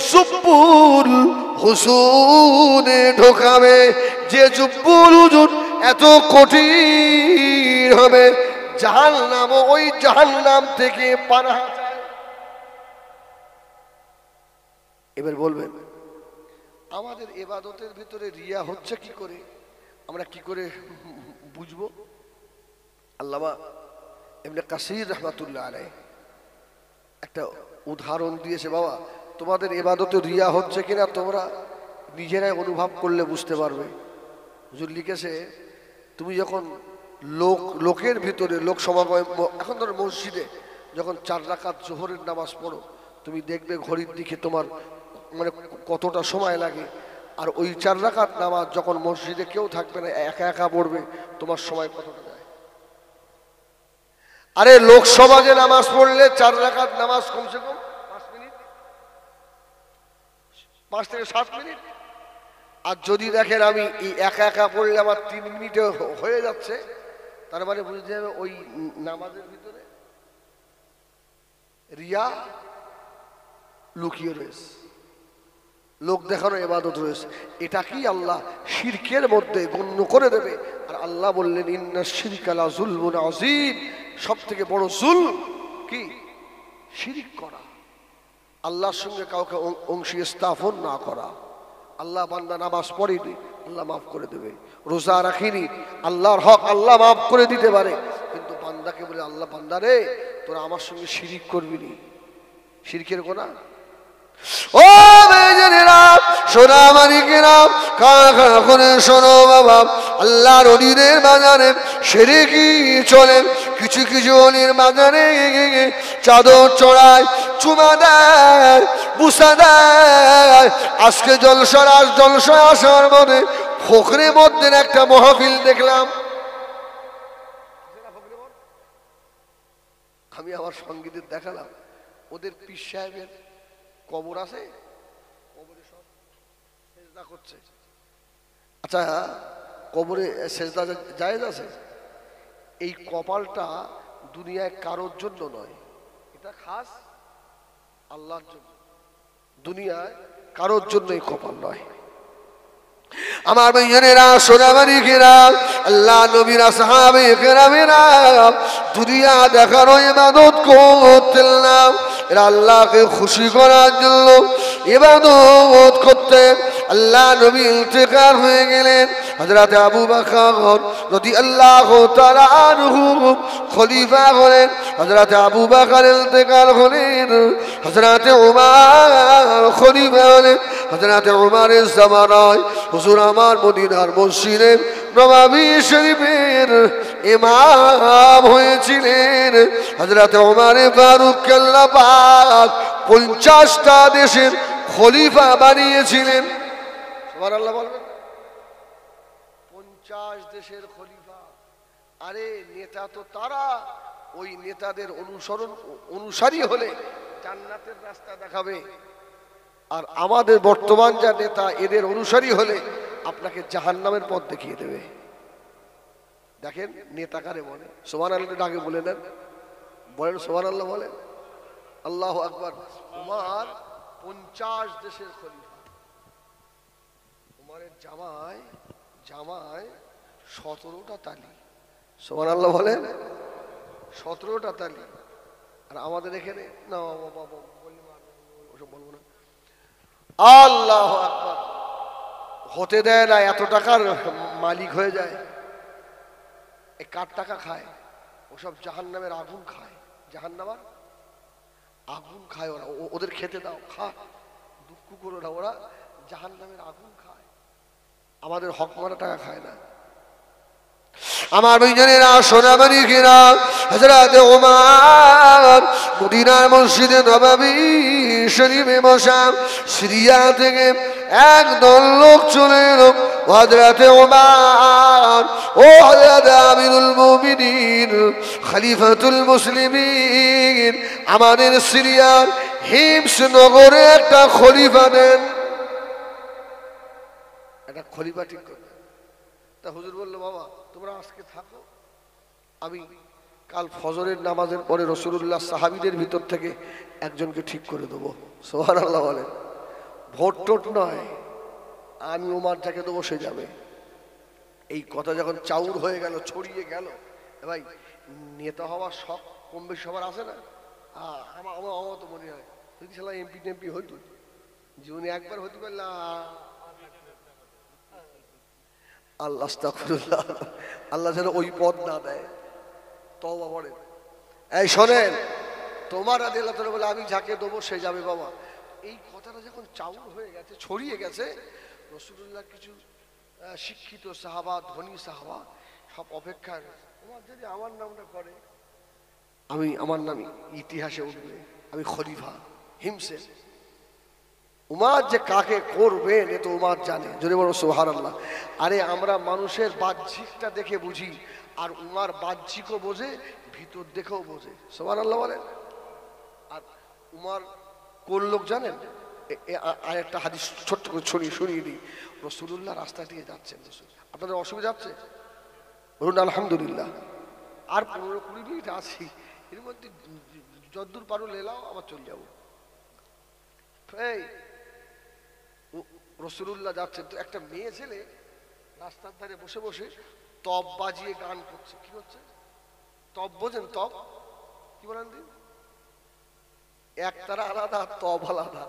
জুব্বুল হুজুনে ঢোকাবে। যে জুব্বুল হুজুর এত কঠিন হবে, জাহান্নাম ওই জাহান্নাম থেকে পানাহা চায়। এবার বলবেন, আমাদের ইবাদতের ভিতরে রিয়া হচ্ছে কি করে, আমরা কি করে বুঝবো? আল্লামা ইবনে কাসির রাহমাতুল্লাহ আলাইহি একটা উদাহরণ দিয়েছে, বাবা তোমাদের ইবাদতে রিয়া হচ্ছে কিনা তোমরা নিজেরাই অনুভব করলে বুঝতে পারবে। হুজুর লিখেছে, তুমি যখন লোকের ভিতরে লোক সমাগম, এখন ধরো মসজিদে যখন 4 রাকাত জোহরের নামাজ পড়ো, তুমি দেখবে ঘড়ির দিকে তোমার মানে কতটা সময় লাগে, আর ওই 4 রাকাত নামাজ যখন মসজিদে কেউ থাকবে না, একা একা পড়বে, তোমার সময় কতটা যায়। আরে লোক সমাজে নামাজ পড়লে 4 রাকাত নামাজ কমসে কম 5 মিনিট, 5 থেকে 7 মিনিট। আর যদি দেখেন আমি এই একা একা পড়লে আমার 3 মিনিটে হয়ে যাচ্ছে, তার মানে বুঝতে হবে ওই নামাজের ভিতরে রিয়া লুকিয়ে রয়েছে, লোক দেখানো ইবাদত রয়েছে। এটা কি আল্লাহ শিরকের মধ্যে গণ্য করে দেবে। আর আল্লাহ বললেন, ইন্নাশ শিরকা লা যুলমুন আযীম, সব থেকে বড় জুলম কি? শিরক করা, আল্লাহর সঙ্গে কাউকে অংশী স্থাপন না করা। আল্লাহ বান্দা নামাজ পড়েনি, আল্লাহ মাফ করে দেবে। রোজা রাখিনি, আল্লাহর হক আল্লাহ মাফ করে দিতে পারে, কিন্তু বান্দাকে বলে, আল্লাহ বান্দা রে তোরা আমার সঙ্গে শিরিক করবি নি, শিরকের গোনাহ। ও বেজনেরা, সোনা মানিকেরা, কাকা করে শোনো বাবা, আল্লাহর ওলিদের বাজারে শিরকি চলে। কিছু কিছু ওলির বাজারে চাদর চড়ায়, চুমা দেয়, বুসা দেয়। আজকে জলসা আসার মধ্যে ফখরে মধ্যে একটা মাহফিল দেখলাম। আমি আমার সঙ্গীদের দেখালাম, ওদের পীর সাহেবের কবর আছে, কবরে সব সেজদা করছে। আচ্ছা, কবরে সেজদা জায়েজ আছে? এই কপালটা দুনিয়ায় কারোর জন্য নয়, এটা খাস আল্লাহর জন্য। দুনিয়ায় কারোর জন্য এই কপাল নয়। আমার ভাইয়েরা, সোনামারি কেরাম, আল্লাহ নবীরা, সাহাবে কেরামেরা দুনিয়া দেখানো ইবাদত করতেন না, এরা আল্লাহকে খুশি করার জন্য ইবাদত করতেন। আল্লাহ নবী ইন্তেকাল হয়ে গেলেন, হযরত আবু বকর রাদিয়াল্লাহু তাআলা আনহু খলিফা হলেন। হযরত আবু বকর ইন্তেকাল হলেন, হযরত উমর খলিফা হলেন। হযরত উমরের জামানায় হুজুর আমার মদিনার মসজিদে নববী শরীফের ইমাম হয়েছিলেন। হযরত উমর ফারুক আল্লাহ পাক 50টা দেশের খলিফা বানিয়েছিলেন। সুবহানাল্লাহ বলবেন, 50 দেশের খলিফা। আরে নেতা তো তারা, ওই নেতাদের অনুসারী হলে জান্নাতের রাস্তা দেখাবে। আর আমাদের বর্তমান যা নেতা, এদের অনুসারী হলে আপনাকে জাহান্নামের পথ দেখিয়ে দেবে। দেখেন নেতা কারে বলে, সুবহানাল্লাহ আগে বলে নেন, বলেন সুবহানাল্লাহ, বলেন আল্লাহু আকবার। উমর 50 দেশের খলিফা। উমরের জামায় 17টা তালি, সুবহানাল্লাহ বলেন, 17টা তালি। আর আমাদের এখানে না, ওসব বলবো না। আল্লাহু আকবার, হতে দেয় না, এত টাকার মালিক হয়ে যায়। এই কার টাকা খায়? ওসব জাহান্নামের আগুন খায়, জাহান্নামের আগুন খায় ওরা। ওদের খেতে দাও, খা, দুঃখ করো না, ওরা জাহান্নামের আগুন খায়, আমাদের হক মারা টাকা খায় না। আমার ভাইজানেরা, সোনামারি কিনা, হযরত ওমর মদিনার মসজিদে নববী শরীফে বসা, সিরিয়া থেকে একদল লোক চলে এলো। হযরত ওমর, ও হযরত আমিরুল মুমিনিন, খলিফাতুল মুসলিমিন, আমাদের সিরিয়ার হিমস নগরে একটা খলিফা দেন, একটা খলিফা ঠিক করে। তা হুজুর বললো, বাবা তোমরা আজকে থাকো, আমি কাল ফজরের নামাজের পরে রাসূলুল্লাহ সাহাবীদের ভিতর থেকে একজনকে ঠিক করে দেবো। সুবহানাল্লাহ বলেন, ভোট টোট নয়, আমি ওমর যাকে দেবো সে যাবে। এই কথা যখন চাউর হয়ে গেল, ছড়িয়ে গেল, ভাই নেতা হওয়ার শখ কম বেশি সবার আছে না? আমার তো মনে হয় যদি শালা এমপি টেমপি হইতো, জীবনে একবার হতে পারলে, আল্লাহ আস্তাগফিরুল্লাহ, আল্লাহ যেন ওই পদ না দেয়। তওবা পড়েন। এই শোনেন, তোমার রাদিয়াল্লাহু তাআলা বলে আমি যাকে দেবো সে যাবে বাবা। এই কথাটা যখন চাউর হয়ে গেছে, ছড়িয়ে গেছে, রাসূলুল্লাহ কিছু শিক্ষিত সাহাবা, ধনী সাহাবা সব অপেক্ষায়, তোমার যদি আমার নামটা করে আমার নাম ইতিহাসে উঠবে, আমি খলিফা হিমসে। উমার যে কাকে করবেন এ তো উমার জানে, যদি বলো সুবহানাল্লাহ। আরে আমরা মানুষের বাহ্যিকটা দেখে বুঝি, আর উমার বাহ্যিকও বোঝে, ভিতর দেখেও বোঝে। সুবহানাল্লাহ বলেন। আর উমার কোন লোক জানেন? আর একটা হাদিস ছোট্ট করে শুনিয়ে দিই। রাসূলুল্লাহ রাস্তা দিয়ে যাচ্ছেন, আপনাদের অসুবিধা হচ্ছে? বলুন আলহামদুলিল্লাহ। আর 15-20 মিনিট আছি, এর মধ্যে যদ্দূর পারো লেলাও, আবার চলে যাবো। এই রাসূলুল্লাহ যাচ্ছেন, তো একটা মেয়ে ছেলে রাস্তার ধারে বসে বসে তব বাজিয়ে গান করছে। কি হচ্ছে? তব বোঝেন? তব কি বলেন দিন? একতারা আলাদা, তব আলাদা।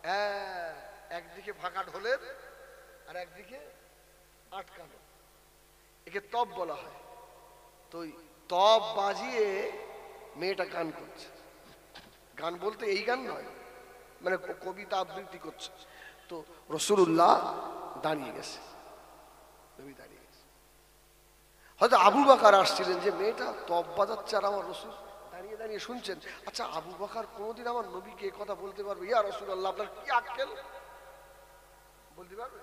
হ্যাঁ, একদিকে ফাঁকা ঢোলের আর একদিকে আটকানো, একে তব বলা হয়। তো তব বাজিয়ে মেয়েটা গান করছে। গান বলতে এই গান নয়, মানে কবিতা আবৃত্তি করছে। তো রাসূলুল্লাহ দাঁড়িয়ে গেছে, নবী দাঁড়িয়ে গেছে। হয়তো আবু বকর আসছিলেন, যে মেয়েটা তব বাজাচ্ছে আর আমার রাসূল দাঁড়িয়ে দাঁড়িয়ে শুনছেন। আচ্ছা, আবু বকর কোনোদিন আমার নবীকে এই কথা বলতে পারবে, ইয়া রাসূলুল্লাহ আপনার কি আক্কেল? বলতে পারবে?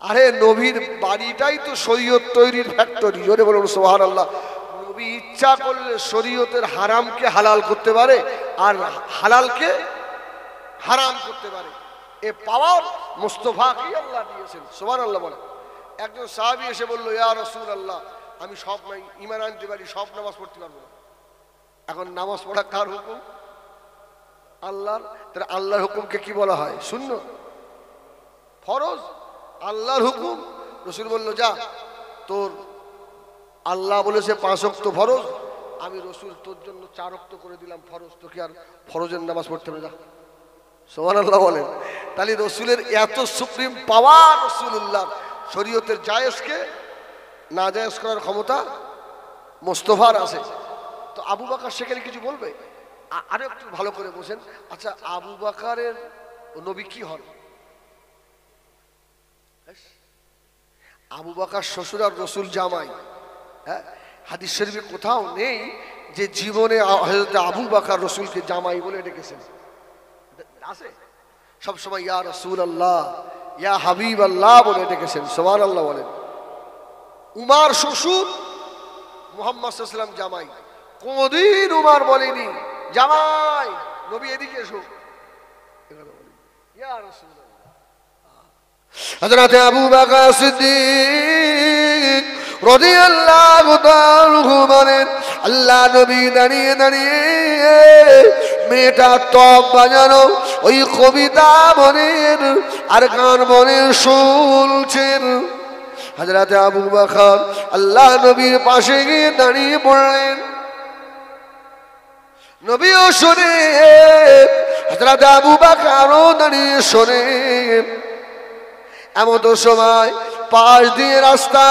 আরে নবীর বাড়িটাই তো শরীয়ত তৈরির ফ্যাক্টরি, জোরে বলুন সুবহানাল্লাহ। নবী ইচ্ছা করলে শরীয়তের হারামকে হালাল করতে পারে, আর হালালকে হারাম করতে পারে। এ পাওয়ার মুস্তাফাকে আল্লাহ দিয়েছেন। সুবহানাল্লাহ বলেন। একজন সাহাবী এসে বলল, ইয়া রাসূলুল্লাহ আমি সব ঈমান আনতে পারি, সব নামাজ পড়তে পারবো না। এখন নামাজ পড়া কার হুকুম? আল্লাহর। তাহলে আল্লাহর হুকুমকে কি বলা হয়? সুন্নাত, ফরজ। আল্লাহর হুকুম। রাসূল বলল, যা, তোর আল্লাহ বলেছে 5 ওয়াক্ত ফরজ, আমি রাসূল তোর জন্য 4 ওয়াক্ত করে দিলাম ফরজ, তোকে আর ফরজের নামাজ পড়তে হবে না। সুবহানাল্লাহ বলেন। তাহলে রাসূলের এত সুপ্রিম পাওয়ার, রাসূলুল্লাহ শরীয়তের জায়েজকে না জায়েজ করার ক্ষমতা মুস্তাফার আছে। তো আবু বকর সেখানে কিছু বলবে? আরে একটু ভালো করে বোঝেন। আচ্ছা, আবু বকরের নবী কি হন? আবু বকর শ্বশুর আর রাসূল জামাই। হ্যাঁ, হাদিস শরীফে কোথাও নেই যে জীবনে হযরত আবু বকর রাসূলকে জামাই বলে ডেকেছেন, আছে? সব সময় ইয়া রাসূলুল্লাহ, ইয়া হাবিবাল্লাহ বলে ডেকেছেন। সুবহানাল্লাহ বলেন। উমার শ্বশুর, মুহাম্মদ সাল্লাল্লাহু আলাইহি ওয়াসাল্লাম জামাই। কোনদিন উমার বলেনি জামাই নবী এদিকে এসো, ইয়া রাসূলুল্লাহ। হযরত আবু বকর সিদ্দিক রাদিয়াল্লাহু তাআলা বলেন, আল্লাহ নবী দাঁড়িয়ে দাঁড়িয়ে মেয়েটা তব বাজানো, ওই কবিতা বলেন আর গান বলেন শুনছেন। হযরত আবু বকর আল্লাহ নবীর পাশে গিয়ে দাঁড়িয়ে পড়লেন। নবীও শুনে, হযরত আবু বকরও দাঁড়িয়ে শোনেন। এমন সময় পাশ দিয়ে রাস্তা,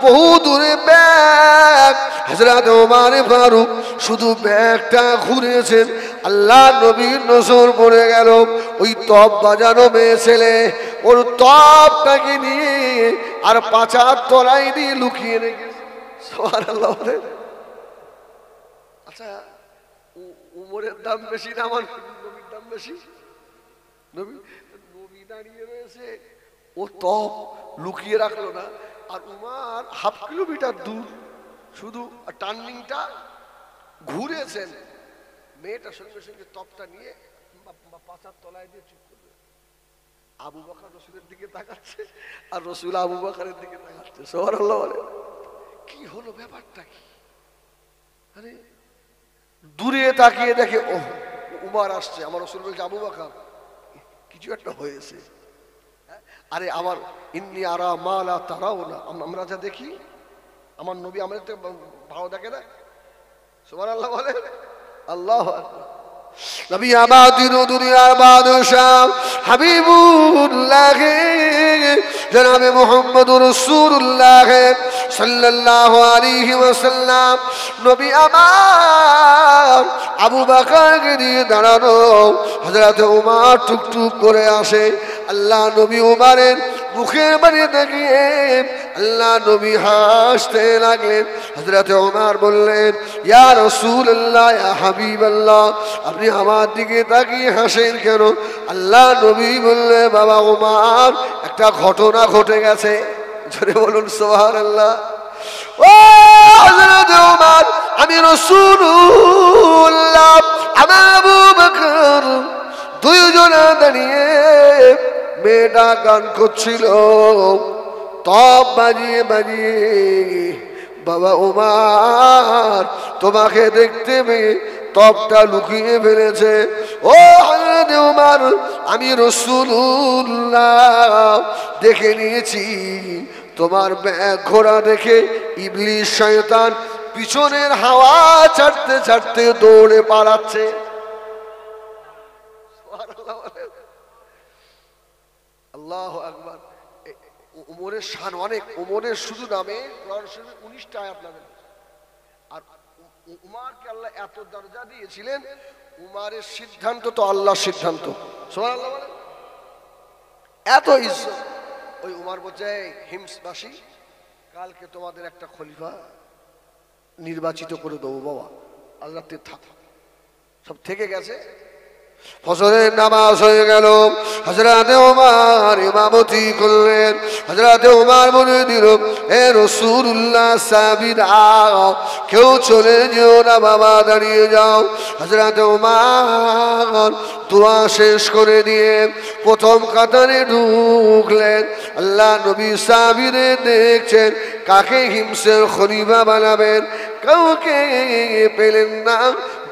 বহু দূরে ব্যাগ, হযরত ওমর ফারুক শুধু ব্যাগটা ঘুরেছেন, আল্লাহ নবীর নজর পড়ে গেল ওই তব বাজানো মেয়ে ছেলে ওর তবটাকে নিয়ে আর পাচার তলায় দিয়ে লুকিয়ে রেখেছে। সুবহানাল্লাহ। আচ্ছা, উমরের দাম বেশি না আমার নবীর দাম বেশি? নবী দাঁড়িয়ে রয়েছে, ও তব লুকিয়ে রাখলো না, আর উমার 1/2 কিলোমিটার দূর শুধু টার্নিংটা ঘুরেছেন। মেয়েটা সঙ্গে সঙ্গে তপটা নিয়ে পাচার তলায় দিয়ে চুপ করবে। আবু বকর রাসূলের দিকে তাকাচ্ছে, আর রাসূল আবু বকরের দিকে তাকাচ্ছে। সুবহানাল্লাহ বলে। কি হলো, ব্যাপারটা কি? আরে দূরে তাকিয়ে দেখে, ও উমার আসছে। আমার রাসূল বলছে, আবু বকর কিছু একটা হয়েছে। আরে আমার ইন্নী আরা মা লা তারাউনা, আমরা যা দেখি, আমার নবী আমাদের তো ভালো দেখে না। সুবহানাল্লাহ বলে। আল্লাহু আকবার। নবী আমাদের দুনিয়ার বাদশাহ হাবিবুল্লাহ জনাবে মুহাম্মদুর রাসূলুল্লাহ সাল্লাল্লাহু আলাইহি ওয়াসাল্লাম নবী আমার আবু বকরকে দিয়ে দাঁড়ানো। হযরত ওমর টুকটুক করে আসে। আল্লাহ নবী ওমরের মুখের বাড়ি তাকিয়ে আল্লাহ নবী হাসতে লাগলেন। হযরত ওমর বললেন, ইয়া রাসূলুল্লাহ, ইয়া হাবিবাল্লাহ, আপনি আমার দিকে তাকিয়ে হাসেন কেন? আল্লাহ নবী বললেন, বাবা ওমর, একটা ঘটনা ঘটে গেছে। জোরে বলুন সুবহানাল্লাহ। ও হযরত ওমর, আমি রাসূলুল্লাহ, আমার আবু বকর দুইজনে দাঁড়িয়ে মেয়েটা গান করছিল তব বাজিয়ে বাজিয়ে। বাবা ওমর, তোমাকে দেখতে পেয়ে তবটা লুকিয়ে ফেলেছে। ও হযরত ওমর, আমি রাসূলুল্লাহ দেখে নিয়েছি। তোমার ব্যাগ ঘোড়া দেখে ইবলিস শয়তান পিছনের হাওয়া ছাড়তে ছাড়তে দৌড়ে পালাচ্ছে। আল্লাহু আকবার। উমরের শান অনেক। উমরের শুধু নামে কোরআন শরীফে 19টা আয়াত নামে। আর উমরকে আল্লাহ এত দরজা দিয়েছিলেন, উমরের সিদ্ধান্ত তো আল্লাহর সিদ্ধান্ত। সুবহানাল্লাহ বলেন। এত ইজ্জত। ওই উমর বলছে, হিমসবাসী, কালকে তোমাদের একটা খলিফা নির্বাচিত করে দেবো বাবা, আল্লাহ থাক। সব থেকে গেছে। ফজরের নামাজ হয়ে গেল। হযরত ওমর ইমামতি করলেন। হযরত ওমর বলে দিল, হে রাসূলুল্লাহ, সাহাবীরা কেউ চলে যেও না বাবা, দাঁড়িয়ে যাও। হযরত ওমর দোয়া শেষ করে দিয়ে প্রথম কাতারে ঢুকলেন। আল্লাহ নবী সাহাবীদের দেখছেন কাকে হিমসের খলিফা বানাবেন, কাউকে পেলেন না।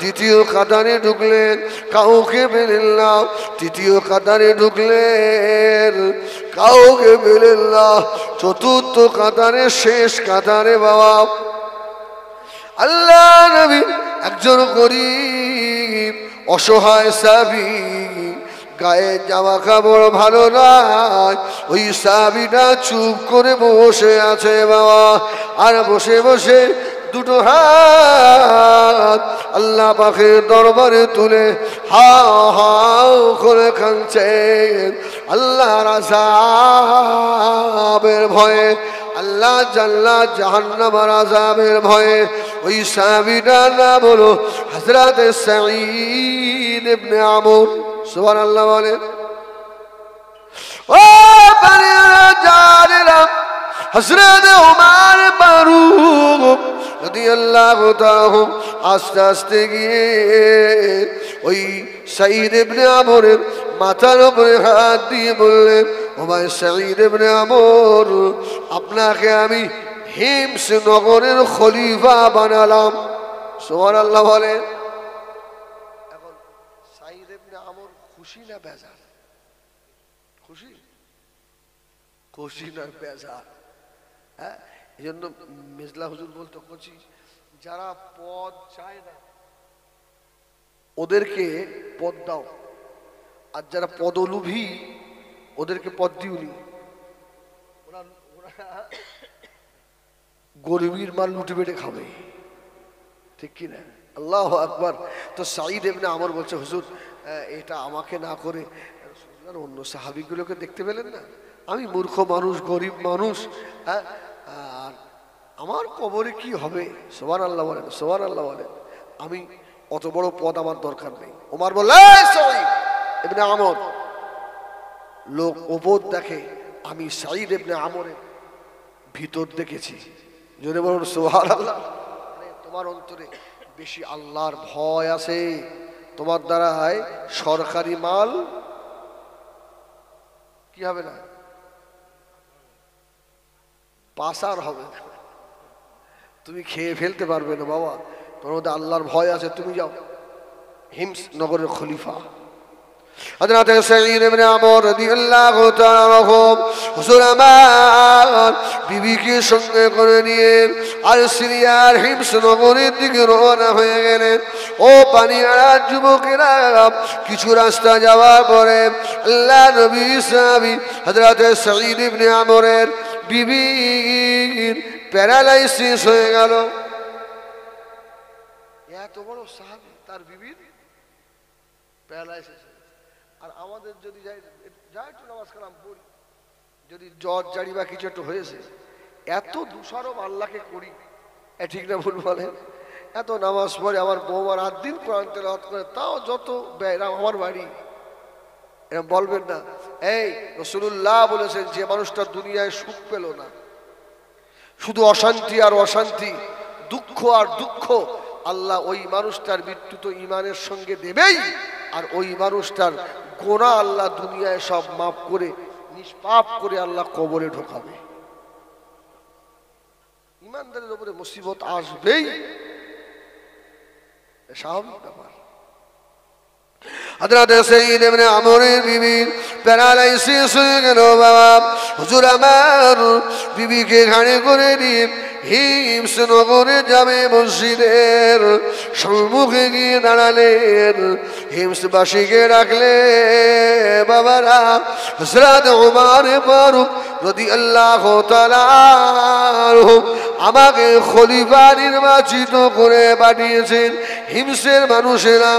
দ্বিতীয় কাতারে ঢুকলেন, কাউকে পেলেন না। তৃতীয় কাতারে ঢুকলেন, কাউকে পেলেন না। চতুর্থ কাতারে, শেষ কাতারে বাবা আল্লাহ নবী একজন গরীব অসহায় সাহাবী, গায়ে জামা কাপড় ভালো নয়, ওই সাহাবীটা চুপ করে বসে আছে বাবা। আর বসে বসে দুটো হাত আল্লাহ পাকের দরবারে তুলে হাও হাও করে কাঁদছেন। আল্লাহর আযাবের ভয়ে, আল্লাহ জান্নাত জাহান্নামের আযাবের ভয়ে ওই সাহাবীটার নাম হলো হযরত সাঈদ ইবনে আমর। সুবহানাল্লাহ বলেন। ও বাড়িরা জানেরা, হযরত ওমর ফারুক রাদিয়াল্লাহু তাআলা আস্তে আস্তে গিয়ে ওই সাঈদ ইবনে আমরের মাথার উপরে হাত দিয়ে বললেন, ও ভাই সাঈদ ইবনে আমর, আপনাকে আমি হিমস নগরের খলিফা বানালাম। সুবহানাল্লাহ বলেন। এখন সাঈদ ইবনে আমর খুশি না বেজার? খুশি? খুশি না বেজার? হ্যাঁ, এই জন্য মেজলা হুজুর বলতো, করছি যারা পদ চায় না ওদেরকে পদ দাও, আর যারা পদলোভী ওদেরকে পদ দিওনি। ওরা গরিবের মাল লুটে বেটে খাবে, ঠিক কিনা? আল্লাহু আকবার। তো সাঈদ ইবনে আমর বলছে, হুজুর এটা আমাকে না করে অন্য সাহাবীগুলোকে দেখতে পেলেন না? আমি মূর্খ মানুষ, গরিব মানুষ, হ্যাঁ, আর আমার কবরে কি হবে? সুবহানাল্লাহ বলেন, সুবহানাল্লাহ বলেন। আমি অত বড় পদ আমার দরকার নেই। ওমর বলল, সাঈদ ইবনে আমর, লোক ওপর দেখে, আমি সাঈদ ইবনে আমরের ভিতর দেখেছি। জোরে বলুন সুবহানাল্লাহ। তোমার অন্তরে বেশি আল্লাহর ভয় আছে, তোমার দ্বারায় সরকারি মাল কি হবে না, পাসার হবে না, তুমি খেয়ে ফেলতে পারবে না বাবা। তোমার মধ্যে আল্লাহর ভয় আছে, তুমি যাও হিমস নগরের খলিফা। হযরত সাঈদ ইবনে আমর রাদিয়াল্লাহু তাআলা হুজুর আমার বিবিকে সঙ্গে করে নিয়ে আর সিরিয়ার হিমস নগরীর দিকে রওনা হয়ে গেলেন। ও পানিয়ারা যুবকেরা, কিছু রাস্তা যাওয়ার পরে আল্লাহ নবী সাহাবী হযরত সাঈদ ইবনে আমরের বিবির প্যারালাইসিস হয়ে গেল। এত বড় সাহাবী, তার বিবির প্যারালাইসিস। আর আমাদের যদি যাই একটু নামাজ কালাম পড়ি, যদি জ্বর জারি বা কিছু একটু হয়েছে, এত দোষারোপ আল্লাহকে করি, ঠিক না ভুল বলেন? এত নামাজ পড়ে, আমার বৌমা রাত দিন কোরআন তেলাওয়াত করে, তাও যত ব্যয় আমার বাড়ি, এরকম বলবেন না। এই রাসূলুল্লাহ বলেছেন, যে মানুষটা দুনিয়ায় সুখ পেল না, শুধু অশান্তি আর অশান্তি, দুঃখ আর দুঃখ, আল্লাহ ওই মানুষটার মৃত্যু তো ঈমানের সঙ্গে দেবেই, আর ওই মানুষটার গোনাহ আল্লাহ দুনিয়ায় সব মাফ করে নিষ্পাপ করে আল্লাহ কবরে ঢোকাবে। ঈমানদারের উপরে মুসিবত আসবেই, স্বাভাবিক ব্যাপার। হযরত সাঈদ ইবনে আমরের বিবির প্যারালাইসিস হয়ে গেল। বাবা হুজুর আমার বিবিকে ঘাড়ে করে নিয়ে হিমস নগরে জামে মসজিদের সম্মুখে গিয়ে দাঁড়ালেন। হিমসবাসীকে ডাকলে, বাবারা হযরত ওমর ফারুক রাদিয়াল্লাহু তাআলা আমাকে খলিফা নির্বাচিত করে পাঠিয়েছেন। হিমসের মানুষেরা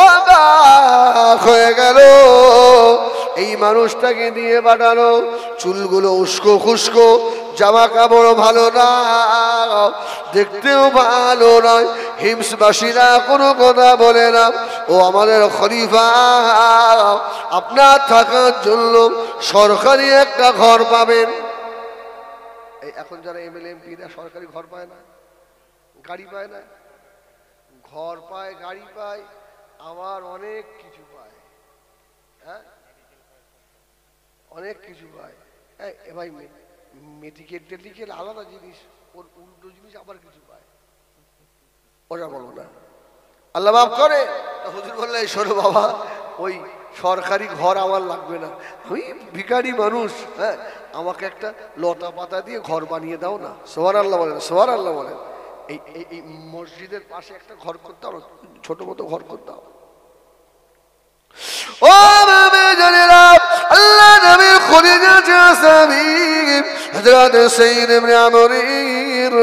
অবাক হয়ে গেল, এই মানুষটাকে দিয়ে পাঠালো, চুলগুলো উস্কো খুস্কো, জামা কাপড় ভালো না, দেখতেও ভালো নয়। হিমসবাসীরা কোনো কথা বলে না, ও আমাদের খলিফা, আপনার থাকার জন্য সরকারি একটা ঘর পাবেন। এই এখন যারা এমএলএ এমপিরা সরকারি ঘর পায় না, গাড়ি পায় না, ঘর পায়, গাড়ি পায়, আবার অনেক কিছু পায়, হ্যাঁ অনেক কিছু পায়। ভাই মেডিকেল টেডিকেল আলাদা জিনিস, ওর উল্টো জিনিস আবার কিছু পায়, ওরা বলো না, আল্লাহ মাফ করে। হুজুর বললে, শোনো বাবা, ওই সরকারি ঘর আমার লাগবে না, আমি ভিখারি মানুষ, হ্যাঁ আমাকে একটা লতা পাতা দিয়ে ঘর বানিয়ে দাও না। সুবহানাল্লাহ বলেন, সুবহানাল্লাহ বলেন। এই মসজিদের পাশে একটা ঘর করতে দাও, ছোট মতো ঘর করতে দাও। ও জানেরা, আল্লাহ নবীর খলিফা সাহাবী হযরত সাঈদ ইবনে আমরের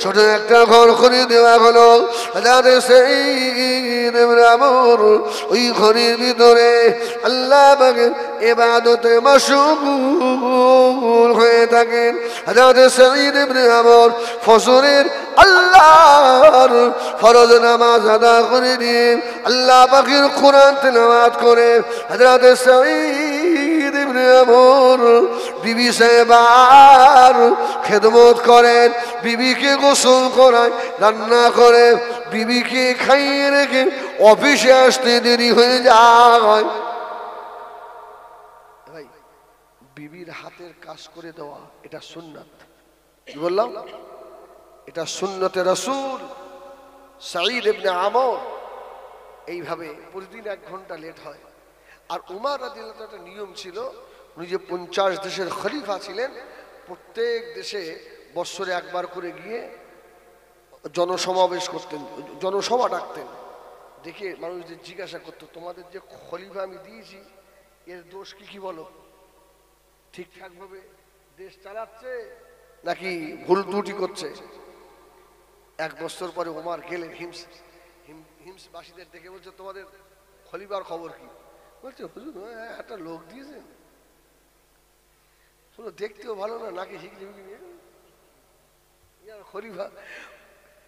ছোট একটা ঘর করে দেওয়া হলো। হযরত সাঈদ ইবনে আমর ওই ঘরের ভিতরে আল্লাহ পাকের ইবাদতে মাশগুল হয়ে থাকেন। হযরত সাঈদ ইবনে আমর ফজরের আল্লাহর ফরজ নামাজ আদা করে দিয়ে আল্লাহ পাকের কোরআন তেলাওয়াত করে হযরত সাঈদ ইবনে আমর বিবি সাহেবার খেদমত করেন, বিবিকে গোসল করায়, রান্না করে, বিবিকে খাইয়ে রেখে অফিসে আসতে দেরি হয়ে যায়। ভাই বিবির হাতের কাজ করে দেওয়া এটা সুন্নাত, কি বললাম? এটা সুন্নতে রাসূল। সাঈদ ইবনে আমর এইভাবে প্রতিদিন 1 ঘন্টা লেট হয়। আর উমর রাদিয়াল্লাহু তাআলার একটা নিয়ম ছিল, উনি যে 50 দেশের খলিফা ছিলেন, প্রত্যেক দেশে বছরে একবার করে গিয়ে জনসমাবেশ করতেন, জনসভা ডাকতেন। দেখে মানুষদের জিজ্ঞাসা করতো, তোমাদের যে খলিফা আমি দিয়েছি এর দোষ কি কি বলো, ঠিকঠাক ভাবে দেশ চালাচ্ছে নাকি ভুল ত্রুটি করছে। 1 বছর পরে ওমর গেলেন হিমসবাসীদের দেখে, বলছে তোমাদের খলিফার খবর কি? বলছে হুজুর একটা লোক দিয়েছেন, শুনো দেখতেও ভালো না, নাকি শিখলি খলিফা।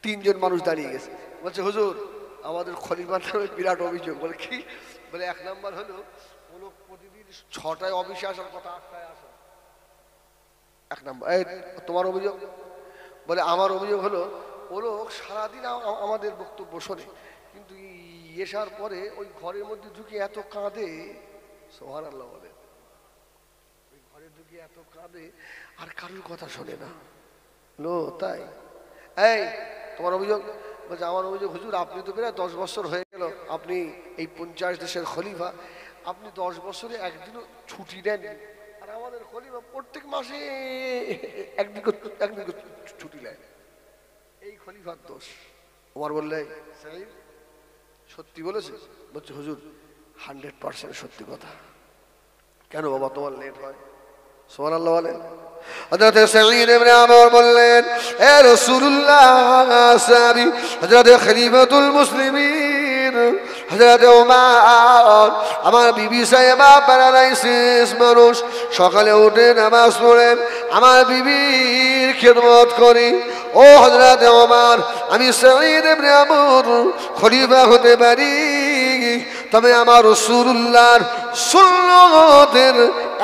3 জন মানুষ দাঁড়িয়ে গেছে, বলছে হুজুর আমাদের খলিফার নামে বিরাট অভিযোগ। বলে কি? বলে 1 নাম্বার হলো ও লোক প্রতিদিন 6টায় অফিসে আসার কথা 8টায় আসে। 1 নাম্বার। এই তোমার অভিযোগ? বলে আমার অভিযোগ হলো ও লোক সারাদিন আমাদের বক্তব্য শোনে, কিন্তু এসার পরে ওই ঘরের মধ্যে ঢুকে এত কাঁদে, সুবহানাল্লাহ বলে, ওই ঘরে ঢুকে এত কাঁদে আর কারোর কথা শোনে না। লো তাই? এই তোমার অভিযোগ? বলছে আমার অভিযোগ হুজুর আপনি তো প্রায় 10 বছর হয়ে গেল, আপনি এই 50 দেশের খলিফা, আপনি 10 বছরে একদিনও ছুটি নেন, আর আমাদের খলিফা প্রত্যেক মাসে একদিন ছুটি নেয়। এই খলিফার দোষ। ওমর বললে সাহেব সত্যি বলেছে? বলছে হুজুর 100% সত্যি কথা। কেন বাবা তোমার লেট হয়? সুবহানাল্লাহ বলেন। হযরত সাঈদ ইবনে আমর বললেন, এ রাসূলুল্লাহ সাহাবী হযরত খলিফাতুল মুসলিমিন হযরত ওমর, আমার বিবি সাহেবা প্যারালাইসিস মানুষ, সকালে উঠে নামাজ পড়ে আমার বিবির খিদমত করি। ও হযরত ওমর, আমি সাঈদ ইবনে আমর খলিফা হতে পারি, তবে আমার রাসূলুল্লাহর সুন্নতের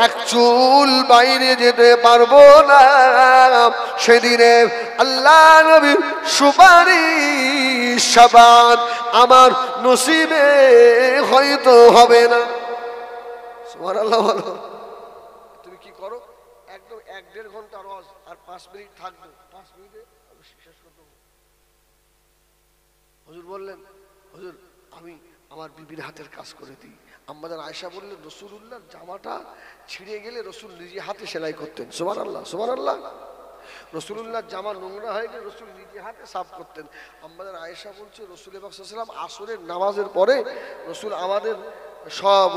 এক চুল বাইরে যেতে পারবো না। সেদিনে আল্লাহ নবীর সুপারিশ শাফাত আমার নসিবে হয়তো হবে না। সুবহানাল্লাহ বলো। তুমি কি করো? একদম 1-1.5 ঘন্টা রোজ, আর 5 মিনিট থাকবে, 5 মিনিটে শেষ করে দেবো। হুজুর বললেন, হুজুর আমি আমার বিবির হাতের কাজ করে দিই। আমাদের আয়েশা বললেন, রাসূলুল্লাহর জামাটা ছিঁড়ে গেলে রাসূল নিজে হাতে সেলাই করতেন। সুবহানাল্লাহ সুবহানাল্লাহ। রাসূলুল্লাহর জামা নোংরা হয়ে গেলে রাসূল নিজে হাতে সাফ করতেন। আমাদের আয়েশা বলছে, রাসূল পাক সাল্লাল্লাহু আলাইহি ওয়াসাল্লাম আসরের নামাজের পরে রাসূল আমাদের সব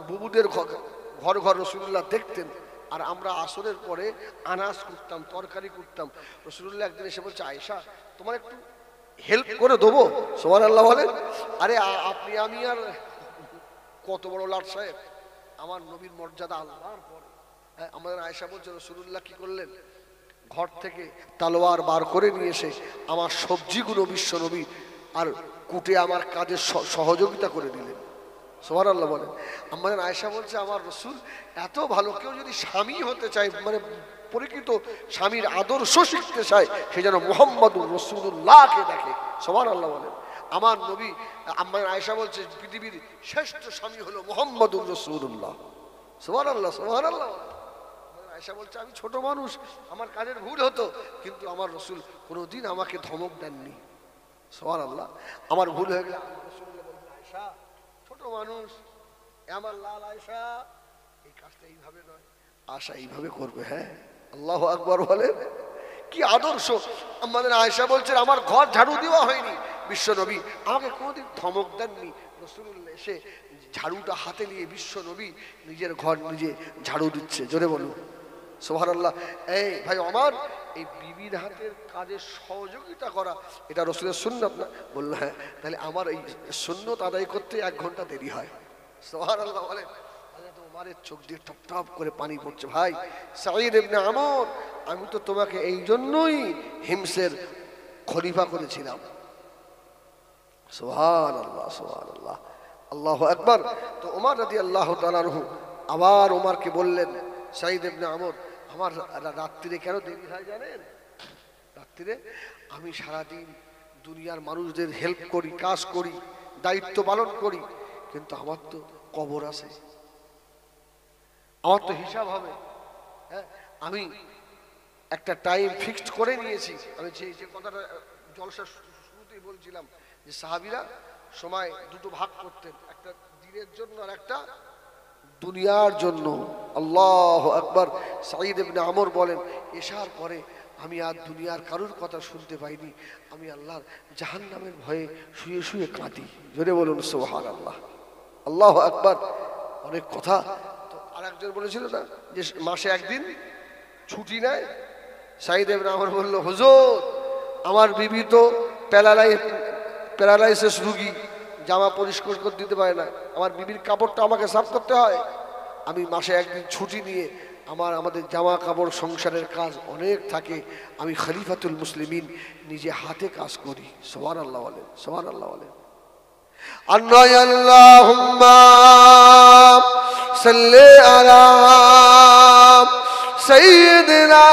বুবুদের ঘর ঘর রাসূলুল্লাহ দেখতেন, আর আমরা আসরের পরে আনাজ করতাম, তরকারি করতাম। রাসূলুল্লাহ একদিন এসে বলছে, আয়েশা তোমার একটু হেল্প করে দেবো? সুবহানাল্লাহ বলেন। আরে আপনি আমি আর কত বড় লাট সাহেব, আমার নবীর মর্যাদা আল্লাহর পরে। আমাদের আয়েশা বলছে, রাসূলুল্লাহ কি করলেন, ঘর থেকে তলোয়ার বার করে নিয়ে এসে আমার সবজিগুলো বিশ্ব নবী আর কুটে আমার কাজে সহযোগিতা করে দিলেন। সুবহানাল্লাহ বলেন। আমাদের আয়েশা বলছে, আমার রাসূল এত ভালো, কেউ যদি স্বামী হতে চায়, মানে পরিচিত স্বামীর আদর্শ শিখতে চায়, সে যেন মুহাম্মদুর রাসূলুল্লাহকে দেখে। সুবহানাল্লাহ বলেন। আমার নবী, আমার আয়েশা বলছে, পৃথিবীর শ্রেষ্ঠ স্বামী হলো মুহাম্মদুর রাসূলুল্লাহ। সুবহানাল্লাহ সুবহানাল্লাহ। আয়েশা বলছে, আমি ছোট মানুষ, আমার কাজের ভুল হতো, কিন্তু আমার রাসূল কোনোদিন আমাকে ধমক দেননি। সুবহানাল্লাহ। আমার ভুল হয়ে গেলে রাসূলুল্লাহ বলতেন, আয়েশা ছোট মানুষ, আমার লাল আয়েশা এই কাজটা এইভাবে নয়, আশা এইভাবে করবে। হ্যাঁ, আল্লাহু আকবার বলেন। কি আদর্শ! আমাদের আয়েশা বলছেন, আমার ঘর ঝাড়ু দেওয়া হয়নি, বিশ্ব নবী আমাকে কোনোদিন ধমক দেননি। রাসূলুল্লাহ এসে ঝাড়ুটা হাতে নিয়ে বিশ্ব নবী নিজের ঘর নিজে ঝাড়ু দিচ্ছে। জোরে বলুন সুবহানাল্লাহ। এই ভাই আমার, এই বিবির হাতের কাজে সহযোগিতা করা এটা রাসূলের সুন্নাত না? বলল হ্যাঁ। তাহলে আমার এই সুন্নাত আদায় করতে 1 ঘন্টা দেরি হয়। সুবহানাল্লাহ বলেন। ওমরের চোখ দিয়ে টপ টপ করে পানি পড়ছে। ভাই সাঈদ ইবনে আমর, আমি তো তোমাকে এই জন্যই হিমসের খলিফা করেছিলাম। সুবহানাল্লাহ সুবহানাল্লাহ, আল্লাহু আকবার। তো ওমর রাদিয়াল্লাহু তাআলা আনহু আবার ওমরকে বললেন, সাঈদ ইবনে আমর, আমার রাত্রিরে কেন দেরি হয় জানেন? রাত্রিরে আমি সারাদিন দুনিয়ার মানুষদের হেল্প করি, কাজ করি, দায়িত্ব পালন করি, কিন্তু আমার তো কবর আছে, আমার তো হিসাব হবে। হ্যাঁ, আমি একটা টাইম ফিক্সড করে নিয়েছি। আমি যে কথাটা জলসার শুরুতেই বলছিলাম, যে সাহাবীরা সময় দুটো ভাগ করতেন, একটা দিনের জন্য আর একটা দুনিয়ার জন্য। আল্লাহু আকবার। সাঈদ ইবনে আমর বলেন, এশার পরে আমি আর দুনিয়ার কারোর কথা শুনতে পাইনি, আমি আল্লাহর জাহান্নামের ভয়ে শুয়ে শুয়ে কাঁদি। জোরে বলুন সুবহানাল্লাহ, আল্লাহু আকবার। অনেক কথা। তো আরেকজন বলেছিল না যে মাসে একদিন ছুটি নেয়। সাঈদ ইবনে আমর বলল, হুজুর আমার বিবি তো প্যারালাইসিস রোগী, জামা পরিষ্কার করে দিতে পারে না, আমার বিবির কাপড়টা আমাকে সাফ করতে হয়, আমি মাসে একদিন ছুটি নিয়ে আমাদের জামা কাপড় সংসারের কাজ অনেক থাকে, আমি খলিফাতুল মুসলিমিন নিজে হাতে কাজ করি। সুবহানাল্লাহ বলেন, সুবহানাল্লাহ বলেন। আল্লাহুম্মা সাল্লি আলা সাইয়্যিদিনা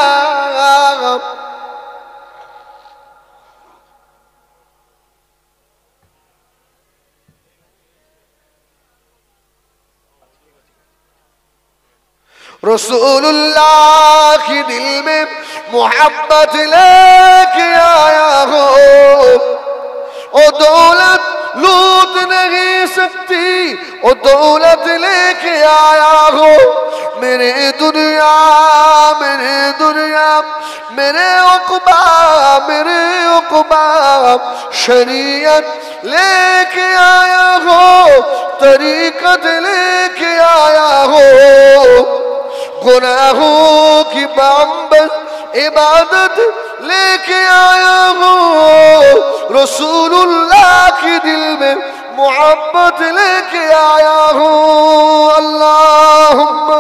रसूलुल्लाह की दिल में मोहब्बत लेके आया हो, ओ दौलत लूट नहीं सकती, ओ दौलत लेके आया हो मेरे दुनिया, मेरे दुनिया, मेरे उक़बा, मेरे उक़बा। शरीयत लेके आया हो, तरीक़त लेके आया हो, गुनाहों की बाम्बस इबादत लेके आया हो, रसूलुल्लाह के दिल में मोहब्बत लेके आया हो। अल्लाहुम्मा